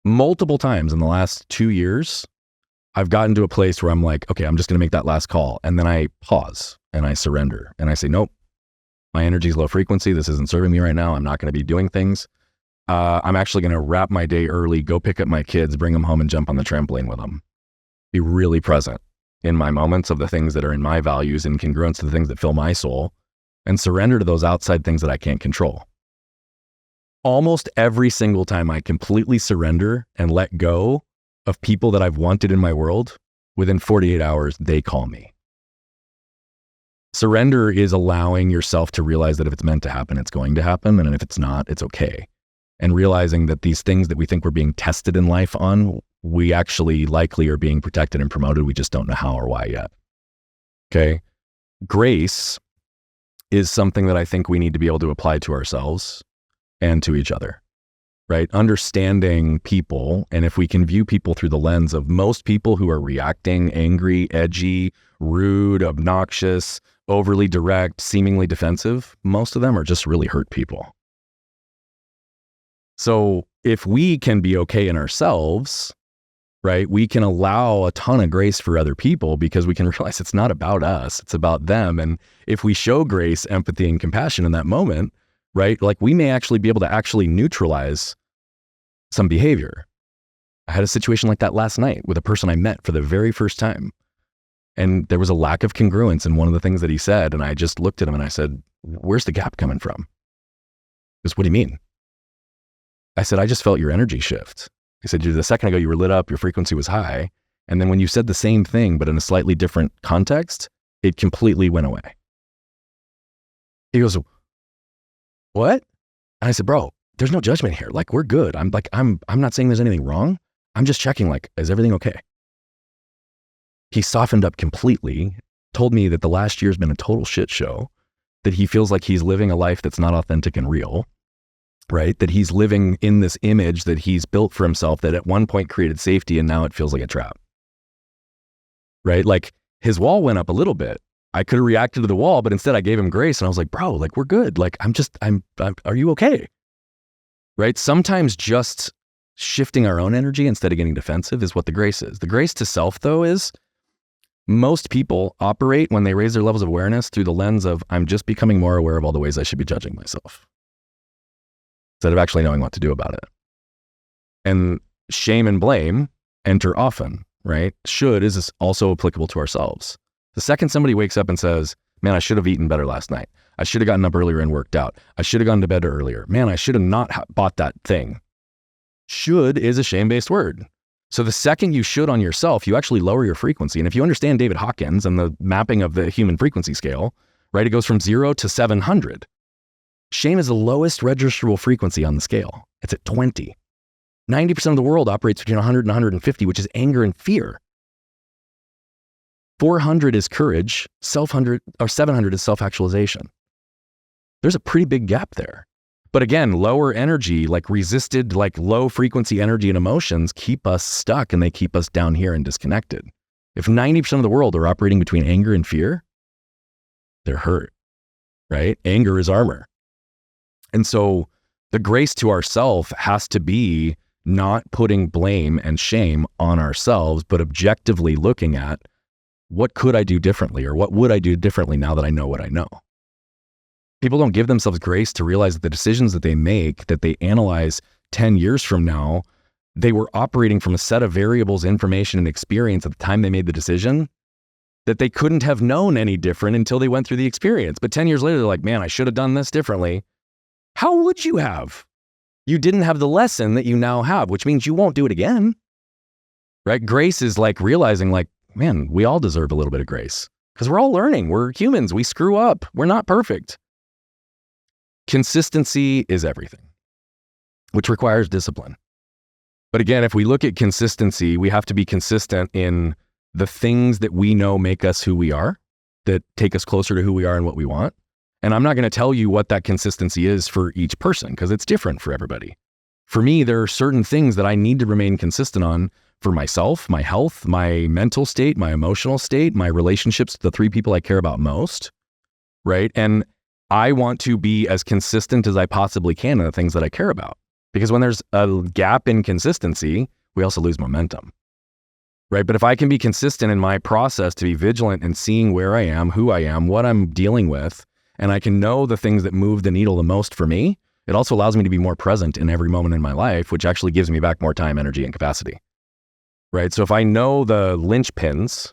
Multiple times in the last 2 years, I've gotten to a place where I'm like, okay, I'm just going to make that last call. And then I pause and I surrender and I say, nope, my energy is low frequency. This isn't serving me right now. I'm not going to be doing things. I'm actually going to wrap my day early, go pick up my kids, bring them home and jump on the trampoline with them. Be really present in my moments of the things that are in my values and congruence to the things that fill my soul, and surrender to those outside things that I can't control. Almost every single time I completely surrender and let go of people that I've wanted in my world, within 48 hours, they call me. Surrender is allowing yourself to realize that if it's meant to happen, it's going to happen. And if it's not, it's okay. And realizing that these things that we think we're being tested in life on, we actually likely are being protected and promoted. We just don't know how or why yet. Okay. Grace is something that I think we need to be able to apply to ourselves and to each other, right? Understanding people. And if we can view people through the lens of most people who are reacting, angry, edgy, rude, obnoxious, overly direct, seemingly defensive, most of them are just really hurt people. So if we can be okay in ourselves, right, we can allow a ton of grace for other people, because we can realize it's not about us, it's about them. And if we show grace, empathy, and compassion in that moment, right, like we may actually be able to actually neutralize some behavior. I had a situation like that last night with a person I met for the very first time. And there was a lack of congruence in one of the things that he said. And I just looked at him and I said, where's the gap coming from? He goes, what do you mean? I said, I just felt your energy shift. He said, dude, a second ago you were lit up, your frequency was high. And then when you said the same thing, but in a slightly different context, it completely went away. He goes, what? And I said, bro, there's no judgment here. Like, we're good. I'm not saying there's anything wrong. I'm just checking, like, is everything okay? He softened up completely, told me that the last year's been a total shit show, that he feels like he's living a life that's not authentic and real, right? That he's living in this image that he's built for himself that at one point created safety and now it feels like a trap, right? Like, his wall went up a little bit. I could have reacted to the wall, but instead I gave him grace and I was like, bro, like, we're good. Like, are you okay? Right? Sometimes just shifting our own energy instead of getting defensive is what the grace is. The grace to self, though, is Most people operate when they raise their levels of awareness through the lens of, I'm just becoming more aware of all the ways I should be judging myself, instead of actually knowing what to do about it. And shame and blame enter often, right? Should is also applicable to ourselves. The second somebody wakes up and says, man, I should have eaten better last night. I should have gotten up earlier and worked out. I should have gone to bed earlier. Man, I should have not bought that thing. Should is a shame-based word. So the second you should on yourself, you actually lower your frequency. And if you understand David Hawkins and the mapping of the human frequency scale, right, it goes from 0 to 700. Shame is the lowest registerable frequency on the scale. It's at 20. 90% of the world operates between 100 and 150, which is anger and fear. 400 is courage, 700 is self-actualization. There's a pretty big gap there. But again, lower energy, like resisted, like low frequency energy and emotions keep us stuck and they keep us down here and disconnected. If 90% of the world are operating between anger and fear, they're hurt, right? Anger is armor. And so the grace to ourself has to be not putting blame and shame on ourselves, but objectively looking at what could I do differently, or what would I do differently now that I know what I know? People don't give themselves grace to realize that the decisions that they make, that they analyze 10 years from now, they were operating from a set of variables, information, and experience at the time they made the decision that they couldn't have known any different until they went through the experience. But 10 years later, they're like, man, I should have done this differently. How would you have? You didn't have the lesson that you now have, which means you won't do it again, right? Grace is like realizing like, man, we all deserve a little bit of grace because we're all learning. We're humans. We screw up. We're not perfect. Consistency is everything, which requires discipline. But again, if we look at consistency, we have to be consistent in the things that we know make us who we are, that take us closer to who we are and what we want. And I'm not going to tell you what that consistency is for each person because it's different for everybody. For me, there are certain things that I need to remain consistent on for myself, my health, my mental state, my emotional state, my relationships to the 3 people I care about most, right? And I want to be as consistent as I possibly can in the things that I care about. Because when there's a gap in consistency, we also lose momentum, right? But if I can be consistent in my process to be vigilant and seeing where I am, who I am, what I'm dealing with, and I can know the things that move the needle the most for me, it also allows me to be more present in every moment in my life, which actually gives me back more time, energy, and capacity, right? So if I know the lynchpins,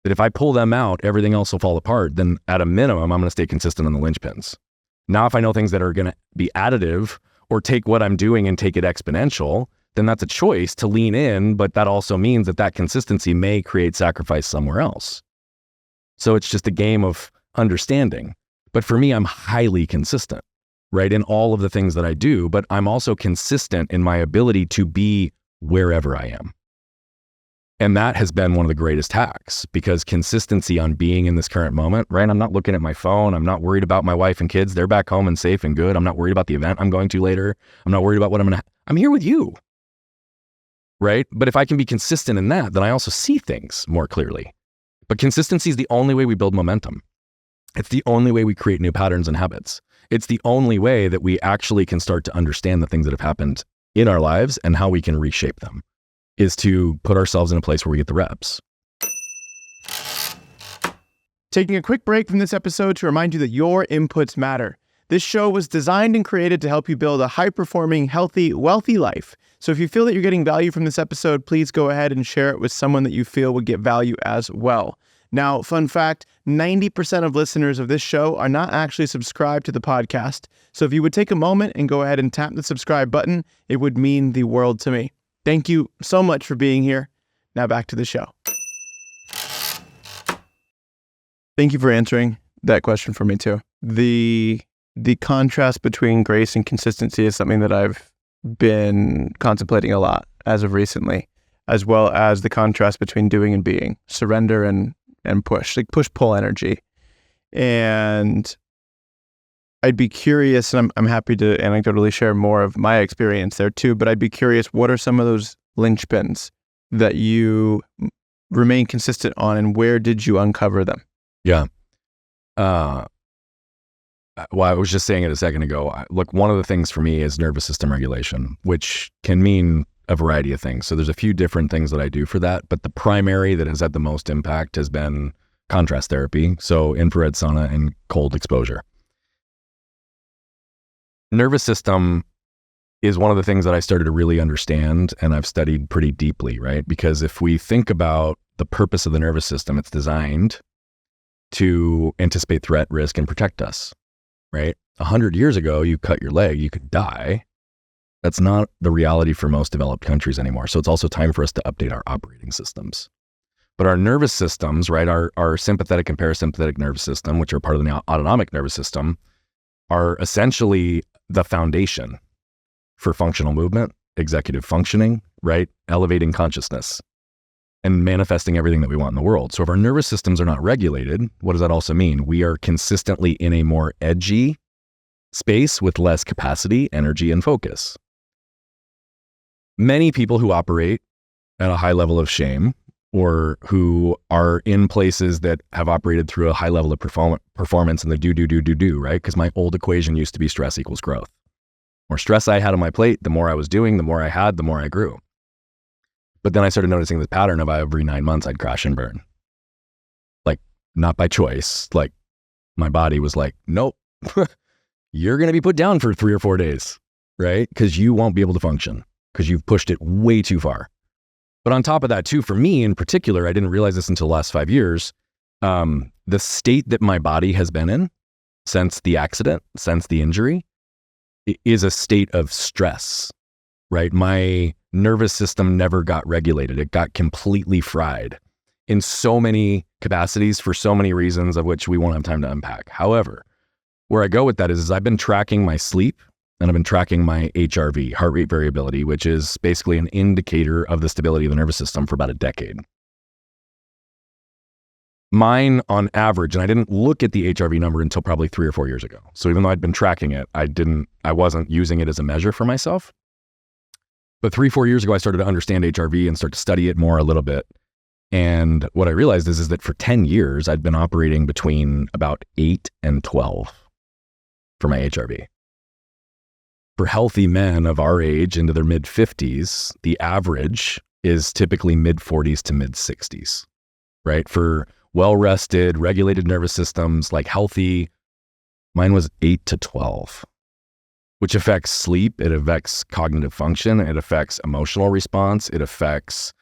that if I pull them out, everything else will fall apart, then at a minimum, I'm going to stay consistent on the lynchpins. Now, if I know things that are going to be additive or take what I'm doing and take it exponential, then that's a choice to lean in, but that also means that that consistency may create sacrifice somewhere else. So it's just a game of understanding. But for me, I'm highly consistent, right, in all of the things that I do, but I'm also consistent in my ability to be wherever I am. And that has been one of the greatest hacks because consistency on being in this current moment, right? I'm not looking at my phone. I'm not worried about my wife and kids. They're back home and safe and good. I'm not worried about the event I'm going to later. I'm not worried about what I'm here with you, right? But if I can be consistent in that, then I also see things more clearly. But consistency is the only way we build momentum. It's the only way we create new patterns and habits. It's the only way that we actually can start to understand the things that have happened in our lives and how we can reshape them, is to put ourselves in a place where we get the reps. Taking a quick break from this episode to remind you that your inputs matter. This show was designed and created to help you build a high-performing, healthy, wealthy life. So if you feel that you're getting value from this episode, please go ahead and share it with someone that you feel would get value as well. Now, fun fact, 90% of listeners of this show are not actually subscribed to the podcast. So if you would take a moment and go ahead and tap the subscribe button, it would mean the world to me. Thank you so much for being here. Now back to the show. Thank you for answering that question for me too. The contrast between grace and consistency is something that I've been contemplating a lot as of recently, as well as the contrast between doing and being, surrender and push, like push-pull energy. And I'd be curious, and I'm happy to anecdotally share more of my experience there too, but I'd be curious, what are some of those linchpins that you remain consistent on, and where did you uncover them? Yeah. Well, I was just saying it a second ago. Look, one of the things for me is nervous system regulation, which can mean a variety of things. So there's a few different things that I do for that, but the primary that has had the most impact has been contrast therapy. So infrared sauna and cold exposure. Nervous system is one of the things that I started to really understand and I've studied pretty deeply, right? Because if we think about the purpose of the nervous system, it's designed to anticipate threat, risk, and protect us, right? 100 years ago, you cut your leg, you could die. That's not the reality for most developed countries anymore. So it's also time for us to update our operating systems. But our nervous systems, right, our sympathetic and parasympathetic nervous system, which are part of the autonomic nervous system, are essentially the foundation for functional movement, executive functioning, right, elevating consciousness, and manifesting everything that we want in the world. So if our nervous systems are not regulated, what does that also mean? We are consistently in a more edgy space with less capacity, energy, and focus. Many people who operate at a high level of shame or who are in places that have operated through a high level of performance and the do, right? Because my old equation used to be stress equals growth. The more stress I had on my plate, the more I was doing, the more I had, the more I grew. But then I started noticing this pattern of every 9 months I'd crash and burn. Like, not by choice. Like, my body was like, nope, you're going to be put down for 3 or 4 days, right? Because you won't be able to function because you've pushed it way too far. But on top of that too, for me in particular, I didn't realize this until the last 5 years, the state that my body has been in since the accident, since the injury, is a state of stress, right? My nervous system never got regulated. It got completely fried in so many capacities for so many reasons of which we won't have time to unpack. However, where I go with that is I've been tracking my sleep and I've been tracking my HRV, heart rate variability, which is basically an indicator of the stability of the nervous system for about a decade. Mine on average, and I didn't look at the HRV number until probably 3 or 4 years ago. So even though I'd been tracking it, I wasn't using it as a measure for myself. But 3, 4 years ago, I started to understand HRV and start to study it more a little bit. And what I realized is that for 10 years, I'd been operating between about 8 and 12 for my HRV. For healthy men of our age into their mid-50s, the average is typically mid-40s to mid-60s, right? For well-rested, regulated nervous systems, like healthy, mine was 8 to 12, which affects sleep, it affects cognitive function, it affects emotional response, it affects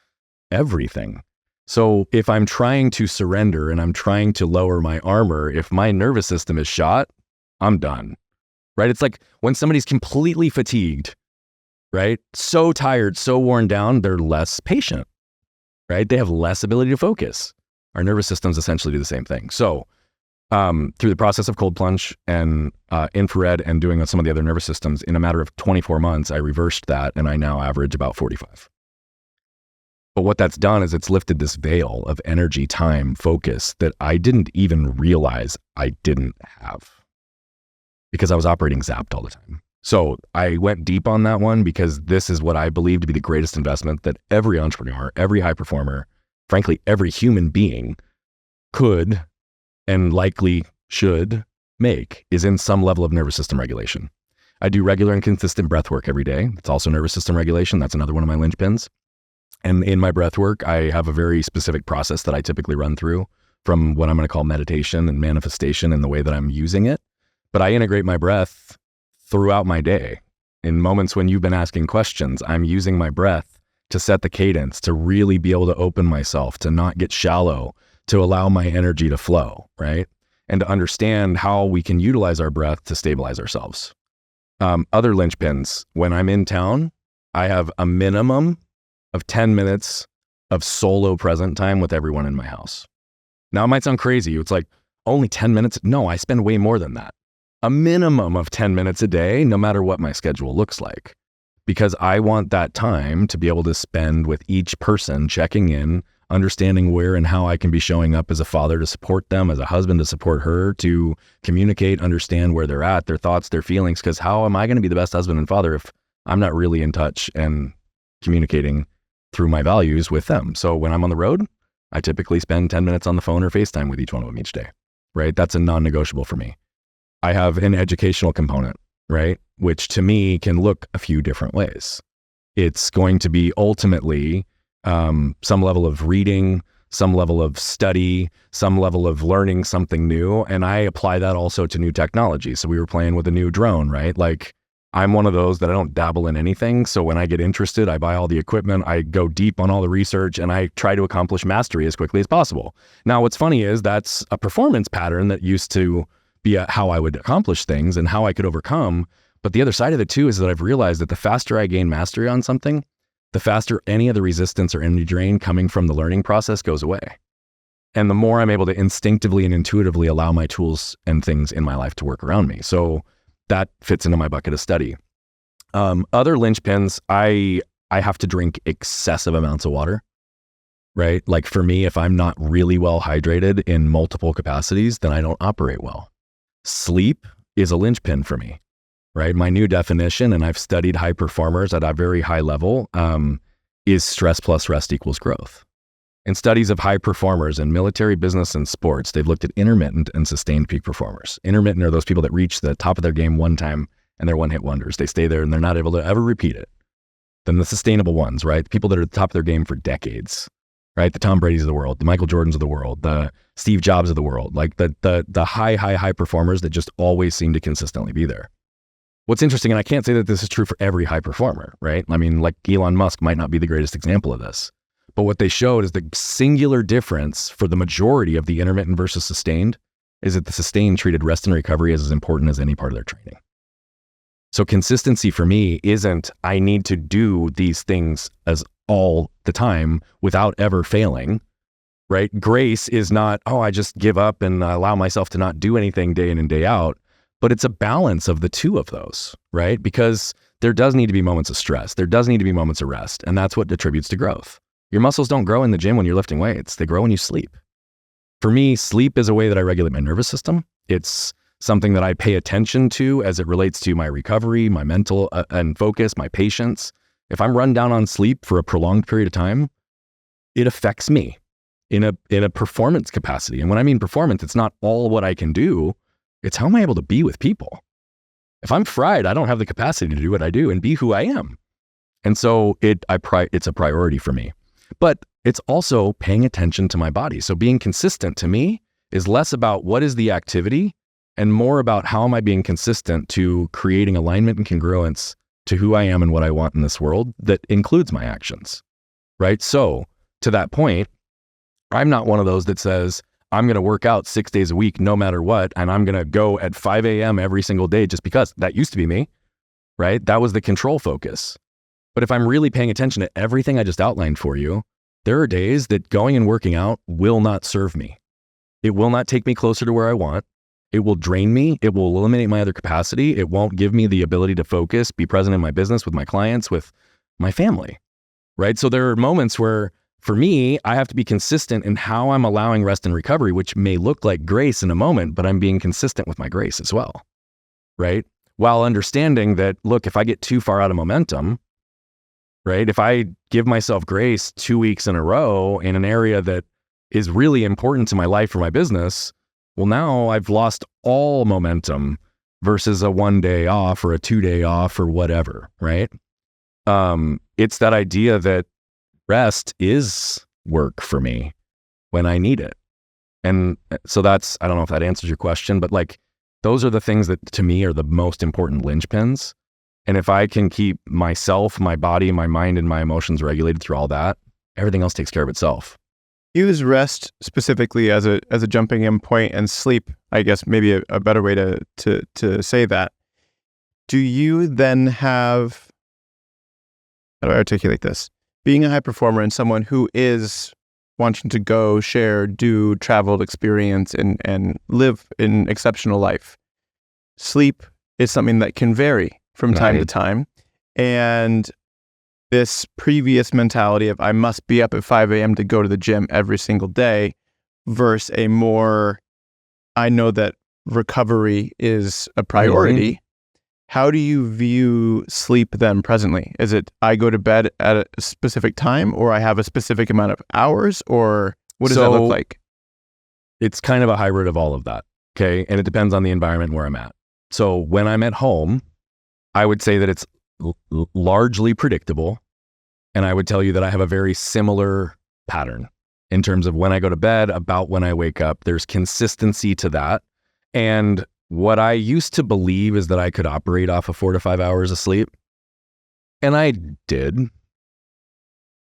everything. So if I'm trying to surrender and I'm trying to lower my armor, if my nervous system is shot, I'm done. Right? It's like when somebody's completely fatigued, right? So tired, so worn down, they're less patient, right? They have less ability to focus. Our nervous systems essentially do the same thing. So through the process of cold plunge and infrared and doing some of the other nervous systems, in a matter of 24 months, I reversed that and I now average about 45. But what that's done is it's lifted this veil of energy, time, focus that I didn't even realize I didn't have, because I was operating zapped all the time. So I went deep on that one because this is what I believe to be the greatest investment that every entrepreneur, every high performer, frankly, every human being could and likely should make, is in some level of nervous system regulation. I do regular and consistent breath work every day. It's also nervous system regulation. That's another one of my linchpins. And in my breath work, I have a very specific process that I typically run through from what I'm going to call meditation and manifestation in the way that I'm using it. But I integrate my breath throughout my day. In moments when you've been asking questions, I'm using my breath to set the cadence, to really be able to open myself, to not get shallow, to allow my energy to flow, right? And to understand how we can utilize our breath to stabilize ourselves. Other linchpins, when I'm in town, I have a minimum of 10 minutes of solo present time with everyone in my house. Now it might sound crazy. It's like, only 10 minutes? No, I spend way more than that. A minimum of 10 minutes a day, no matter what my schedule looks like, because I want that time to be able to spend with each person, checking in, understanding where and how I can be showing up as a father to support them, as a husband to support her, to communicate, understand where they're at, their thoughts, their feelings, because how am I going to be the best husband and father if I'm not really in touch and communicating through my values with them? So when I'm on the road, I typically spend 10 minutes on the phone or FaceTime with each one of them each day, right? That's a non-negotiable for me. I have an educational component, right? Which to me can look a few different ways. It's going to be ultimately some level of reading, some level of study, some level of learning something new. And I apply that also to new technology. So we were playing with a new drone, right? Like, I'm one of those that I don't dabble in anything. So when I get interested, I buy all the equipment, I go deep on all the research, and I try to accomplish mastery as quickly as possible. Now, what's funny is that's a performance pattern that used to be how I would accomplish things and how I could overcome. But the other side of it too is that I've realized that the faster I gain mastery on something, the faster any of the resistance or energy drain coming from the learning process goes away. And the more I'm able to instinctively and intuitively allow my tools and things in my life to work around me. So that fits into my bucket of study. Other linchpins, I have to drink excessive amounts of water, right? Like for me, if I'm not really well hydrated in multiple capacities, then I don't operate well. Sleep is a linchpin for me, right? My new definition, and I've studied high performers at a very high level, is stress plus rest equals growth. In studies of high performers in military, business, and sports, they've looked at intermittent and sustained peak performers. Intermittent are those people that reach the top of their game one time and they're one-hit wonders. They stay there and they're not able to ever repeat it. Then the sustainable ones, right? People that are at the top of their game for decades, right? The Tom Brady's of the world, the Michael Jordans of the world, the Steve Jobs of the world, like the high performers that just always seem to consistently be there. What's interesting, and I can't say that this is true for every high performer, right? I mean, like Elon Musk might not be the greatest example of this. But what they showed is the singular difference for the majority of the intermittent versus sustained is that the sustained treated rest and recovery as important as any part of their training. So consistency for me isn't, I need to do these things as all the time without ever failing, right? Grace is not, oh, I just give up and allow myself to not do anything day in and day out. But it's a balance of the two of those, right? Because there does need to be moments of stress. There does need to be moments of rest. And that's what attributes to growth. Your muscles don't grow in the gym when you're lifting weights. They grow when you sleep. For me, sleep is a way that I regulate my nervous system. It's something that I pay attention to as it relates to my recovery, my mental and focus, my patience. If I'm run down on sleep for a prolonged period of time, it affects me in a performance capacity. And when I mean performance, it's not all what I can do. It's how am I able to be with people? If I'm fried, I don't have the capacity to do what I do and be who I am. And so it's a priority for me. But it's also paying attention to my body. So being consistent to me is less about what is the activity and more about how am I being consistent to creating alignment and congruence to who I am and what I want in this world that includes my actions, right? So to that point, I'm not one of those that says, I'm going to work out 6 days a week, no matter what. And I'm going to go at 5 a.m. every single day just because that used to be me, right? That was the control focus. But if I'm really paying attention to everything I just outlined for you, there are days that going and working out will not serve me. It will not take me closer to where I want. It will drain me. It will eliminate my other capacity. It won't give me the ability to focus, be present in my business, with my clients, with my family, right? So there are moments where, for me, I have to be consistent in how I'm allowing rest and recovery, which may look like grace in a moment, but I'm being consistent with my grace as well, right? While understanding that, look, if I get too far out of momentum, right? If I give myself grace 2 weeks in a row in an area that is really important to my life or my business, well, now I've lost all momentum versus a 1 day off or a 2 day off or whatever, right? It's that idea that rest is work for me when I need it. And so that's, I don't know if that answers your question, but like, those are the things that to me are the most important linchpins. And if I can keep myself, my body, my mind, and my emotions regulated through all that, everything else takes care of itself. Use rest specifically as a jumping in point, and sleep, I guess maybe a better way to say that. Do you then have, how do I articulate this? Being a high performer and someone who is wanting to go, share, do, travel, experience, and live an exceptional life, sleep is something that can vary from time to time. And this previous mentality of I must be up at 5 a.m. to go to the gym every single day versus a more, I know that recovery is a priority. How do you view sleep then presently? Is it I go to bed at a specific time, or I have a specific amount of hours, or what does that look like? It's kind of a hybrid of all of that, okay? And it depends on the environment where I'm at. So when I'm at home, I would say that it's largely predictable And I would tell you that I have a very similar pattern in terms of when I go to bed, about when I wake up. There's consistency to that. And what I used to believe is that I could operate off of 4 to 5 hours of sleep. And I did,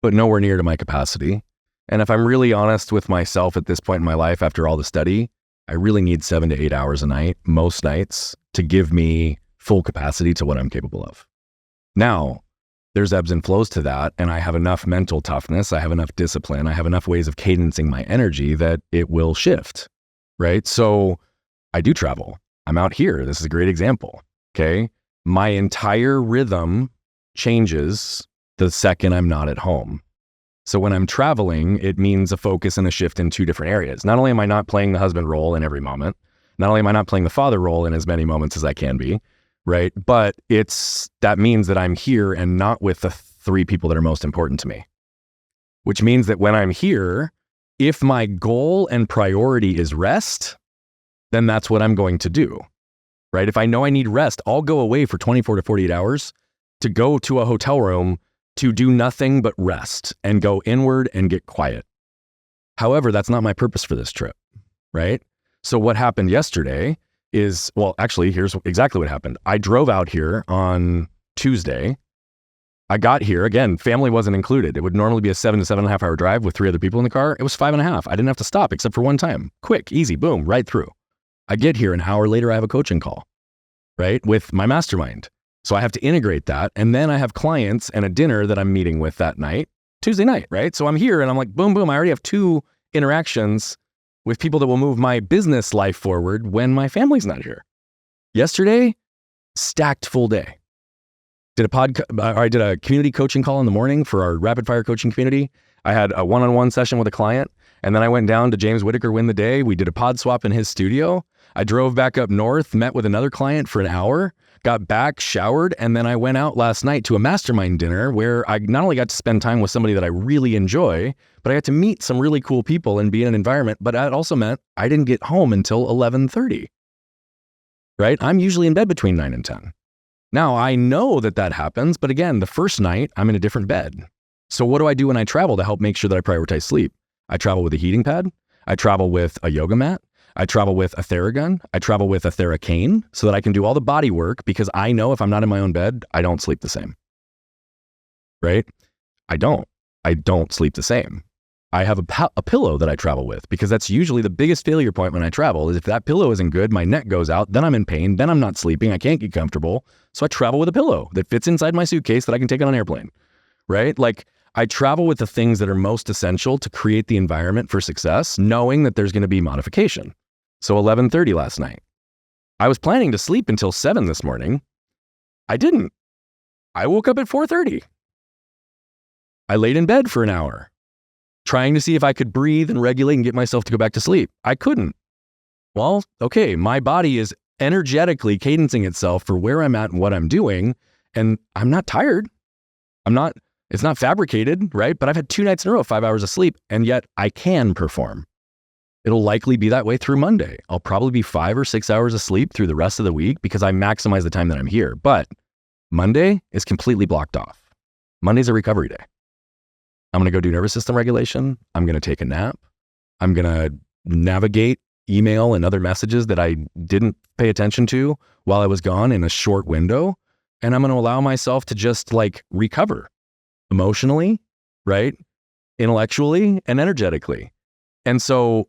but nowhere near to my capacity. And if I'm really honest with myself at this point in my life, after all the study, I really need 7 to 8 hours a night, most nights, to give me full capacity to what I'm capable of. Now, there's ebbs and flows to that, and I have enough mental toughness, I have enough discipline, I have enough ways of cadencing my energy that it will shift, right? So I do travel. I'm out here. This is a great example, okay? My entire rhythm changes the second I'm not at home. So when I'm traveling, it means a focus and a shift in 2 different areas. Not only am I not playing the husband role in every moment, not only am I not playing the father role in as many moments as I can be, right? But that means that I'm here and not with the 3 people that are most important to me. Which means that when I'm here, if my goal and priority is rest, then that's what I'm going to do, right? If I know I need rest, I'll go away for 24 to 48 hours to go to a hotel room to do nothing but rest and go inward and get quiet. However, that's not my purpose for this trip, right? So what happened yesterday is, well, actually, here's exactly what happened. I drove out here on Tuesday. I got here, again, family wasn't included. It would normally be a 7 to 7.5 hour drive with 3 other people in the car. It was 5.5. I didn't have to stop except for one time. Quick, easy, boom, right through. I get here, an hour later, I have a coaching call, right, with my mastermind. So I have to integrate that. And then I have clients and a dinner that I'm meeting with that night, Tuesday night, right? So I'm here and I'm like, boom, boom. I already have 2 interactions with people that will move my business life forward when my family's not here. Yesterday, stacked full day. I did a community coaching call in the morning for our rapid fire coaching community. I had a one-on-one session with a client. And then I went down to James Whitaker Win the Day. We did a pod swap in his studio. I drove back up north, met with another client for an hour, got back, showered, and then I went out last night to a mastermind dinner where I not only got to spend time with somebody that I really enjoy, but I got to meet some really cool people and be in an environment. But that also meant I didn't get home until 11:30, right? I'm usually in bed between 9 and 10. Now, I know that happens, but again, the first night, I'm in a different bed. So what do I do when I travel to help make sure that I prioritize sleep? I travel with a heating pad. I travel with a yoga mat. I travel with a Theragun. I travel with a Theracane so that I can do all the body work because I know if I'm not in my own bed, I don't sleep the same, right? I don't sleep the same. I have a pillow that I travel with because that's usually the biggest failure point when I travel is if that pillow isn't good, my neck goes out, then I'm in pain, then I'm not sleeping, I can't get comfortable. So I travel with a pillow that fits inside my suitcase that I can take on an airplane, right? Like I travel with the things that are most essential to create the environment for success, knowing that there's going to be modification. So 11:30 last night. I was planning to sleep until 7 this morning. I didn't. I woke up at 4:30. I laid in bed for an hour, trying to see if I could breathe and regulate and get myself to go back to sleep. I couldn't. Well, okay, my body is energetically cadencing itself for where I'm at and what I'm doing, and I'm not tired. It's not fabricated, right? But I've had 2 nights in a row, 5 hours of sleep, and yet I can perform. It'll likely be that way through Monday. I'll probably be 5 or 6 hours of sleep through the rest of the week because I maximize the time that I'm here. But Monday is completely blocked off. Monday's a recovery day. I'm going to go do nervous system regulation. I'm going to take a nap. I'm going to navigate email and other messages that I didn't pay attention to while I was gone in a short window. And I'm going to allow myself to just recover emotionally, right? Intellectually and energetically. And so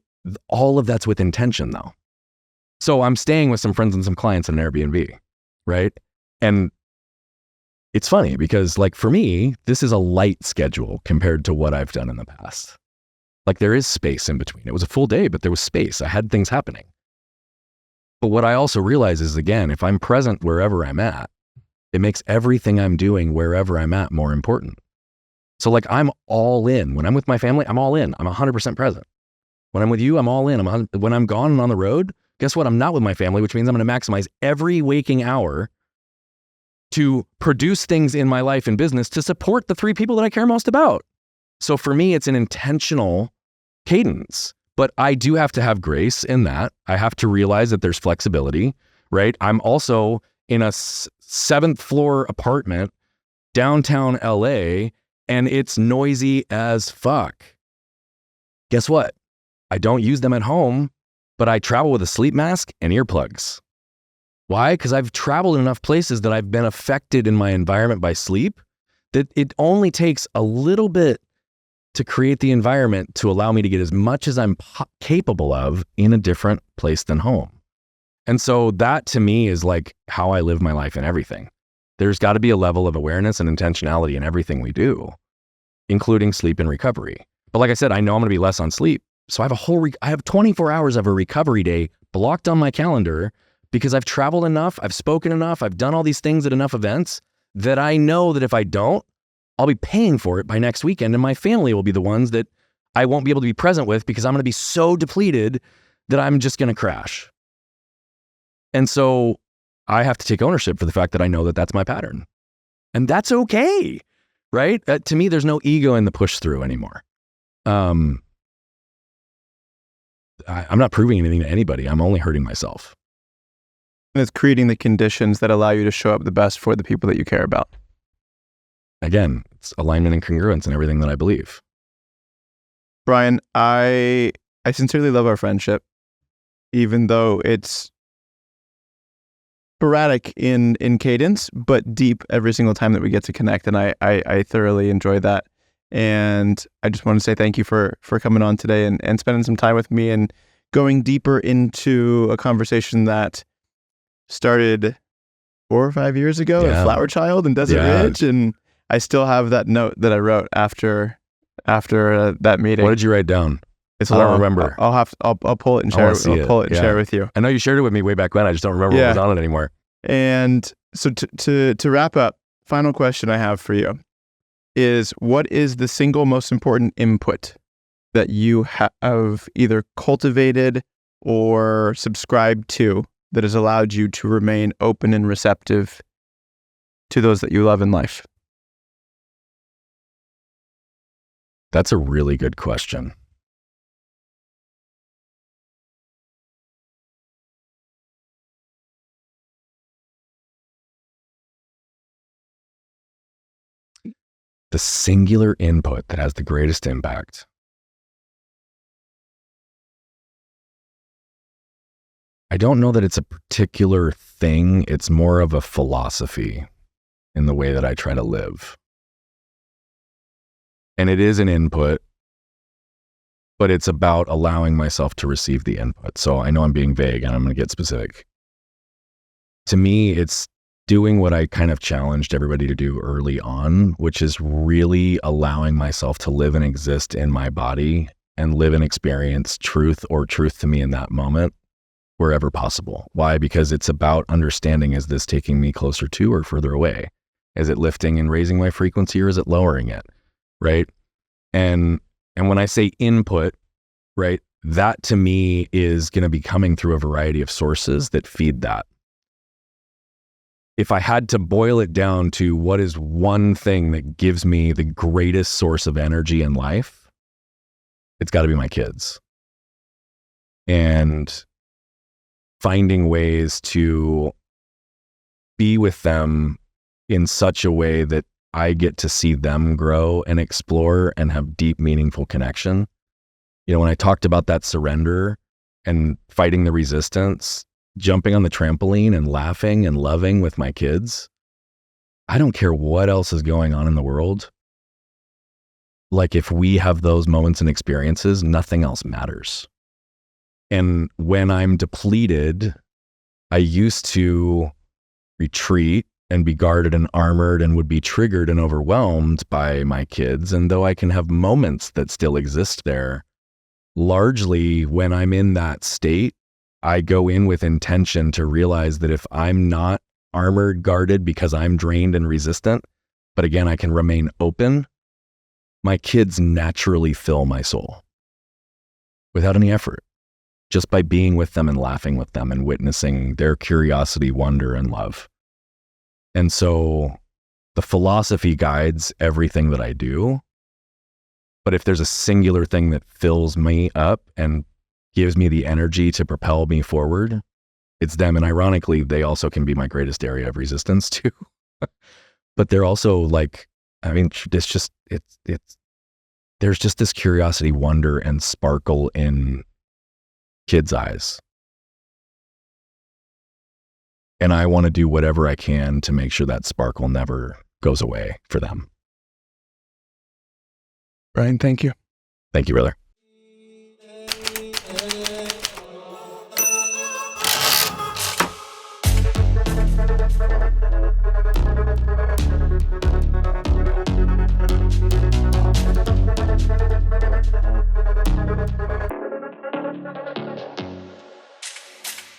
all of that's with intention though. So I'm staying with some friends and some clients in an Airbnb, right? And it's funny because for me, this is a light schedule compared to what I've done in the past. There is space in between. It was a full day, but there was space. I had things happening. But what I also realize is, again, if I'm present wherever I'm at, it makes everything I'm doing wherever I'm at more important. So I'm all in. When I'm with my family, I'm all in. I'm 100% present. When I'm with you, I'm all in. When I'm gone and on the road, guess what? I'm not with my family, which means I'm going to maximize every waking hour to produce things in my life and business to support the 3 people that I care most about. So for me, it's an intentional cadence, but I do have to have grace in that. I have to realize that there's flexibility, right? I'm also in a 7th floor apartment, downtown LA, and it's noisy as fuck. Guess what? I don't use them at home, but I travel with a sleep mask and earplugs. Why? Because I've traveled in enough places that I've been affected in my environment by sleep that it only takes a little bit to create the environment to allow me to get as much as I'm capable of in a different place than home. And so that to me is like how I live my life and everything. There's got to be a level of awareness and intentionality in everything we do, including sleep and recovery. But like I said, I know I'm going to be less on sleep. So I have I have 24 hours of a recovery day blocked on my calendar because I've traveled enough, I've spoken enough, I've done all these things at enough events that I know that if I don't, I'll be paying for it by next weekend, and my family will be the ones that I won't be able to be present with because I'm going to be so depleted that I'm just going to crash. And so I have to take ownership for the fact that I know that that's my pattern. And that's okay, right? To me, there's no ego in the push through anymore. I'm not proving anything to anybody. I'm only hurting myself. And it's creating the conditions that allow you to show up the best for the people that you care about. Again, it's alignment and congruence in everything that I believe. Brian, I sincerely love our friendship, even though it's sporadic in cadence, but deep every single time that we get to connect. And I thoroughly enjoy that. And I just want to say thank you for coming on today and spending some time with me and going deeper into a conversation that started 4 or 5 years ago at Flower Child in Desert Ridge. And I still have that note that I wrote after that meeting. What did you write down? It's I don't remember. I'll pull it and share it. I'll pull it and share it with you. I know you shared it with me way back when. I just don't remember what was on it anymore. And so to wrap up, final question I have for you is, what is the single most important input that you have either cultivated or subscribed to that has allowed you to remain open and receptive to those that you love in life? That's a really good question. The singular input that has the greatest impact. I don't know that it's a particular thing. It's more of a philosophy in the way that I try to live. And it is an input, but it's about allowing myself to receive the input. So I know I'm being vague and I'm going to get specific. To me, it's doing what I kind of challenged everybody to do early on, which is really allowing myself to live and exist in my body and live and experience truth or truth to me in that moment, wherever possible. Why? Because it's about understanding, is this taking me closer to or further away? Is it lifting and raising my frequency, or is it lowering it? Right? And when I say input, right, that to me is going to be coming through a variety of sources that feed that. If I had to boil it down to what is one thing that gives me the greatest source of energy in life, it's got to be my kids. And finding ways to be with them in such a way that I get to see them grow and explore and have deep, meaningful connection. You know, when I talked about that surrender and fighting the resistance, jumping on the trampoline and laughing and loving with my kids, I don't care what else is going on in the world. Like, if we have those moments and experiences, nothing else matters. And when I'm depleted, I used to retreat and be guarded and armored and would be triggered and overwhelmed by my kids. And though I can have moments that still exist there, largely when I'm in that state, I go in with intention to realize that if I'm not armored, guarded because I'm drained and resistant, but again, I can remain open, my kids naturally fill my soul without any effort, just by being with them and laughing with them and witnessing their curiosity, wonder, and love. And so the philosophy guides everything that I do. But if there's a singular thing that fills me up and gives me the energy to propel me forward, it's them. And ironically, they also can be my greatest area of resistance too. But they're also like I mean, there's just this curiosity, wonder, and sparkle in kids' eyes. And I want to do whatever I can to make sure that sparkle never goes away for them. Brian, thank you. Thank you, brother.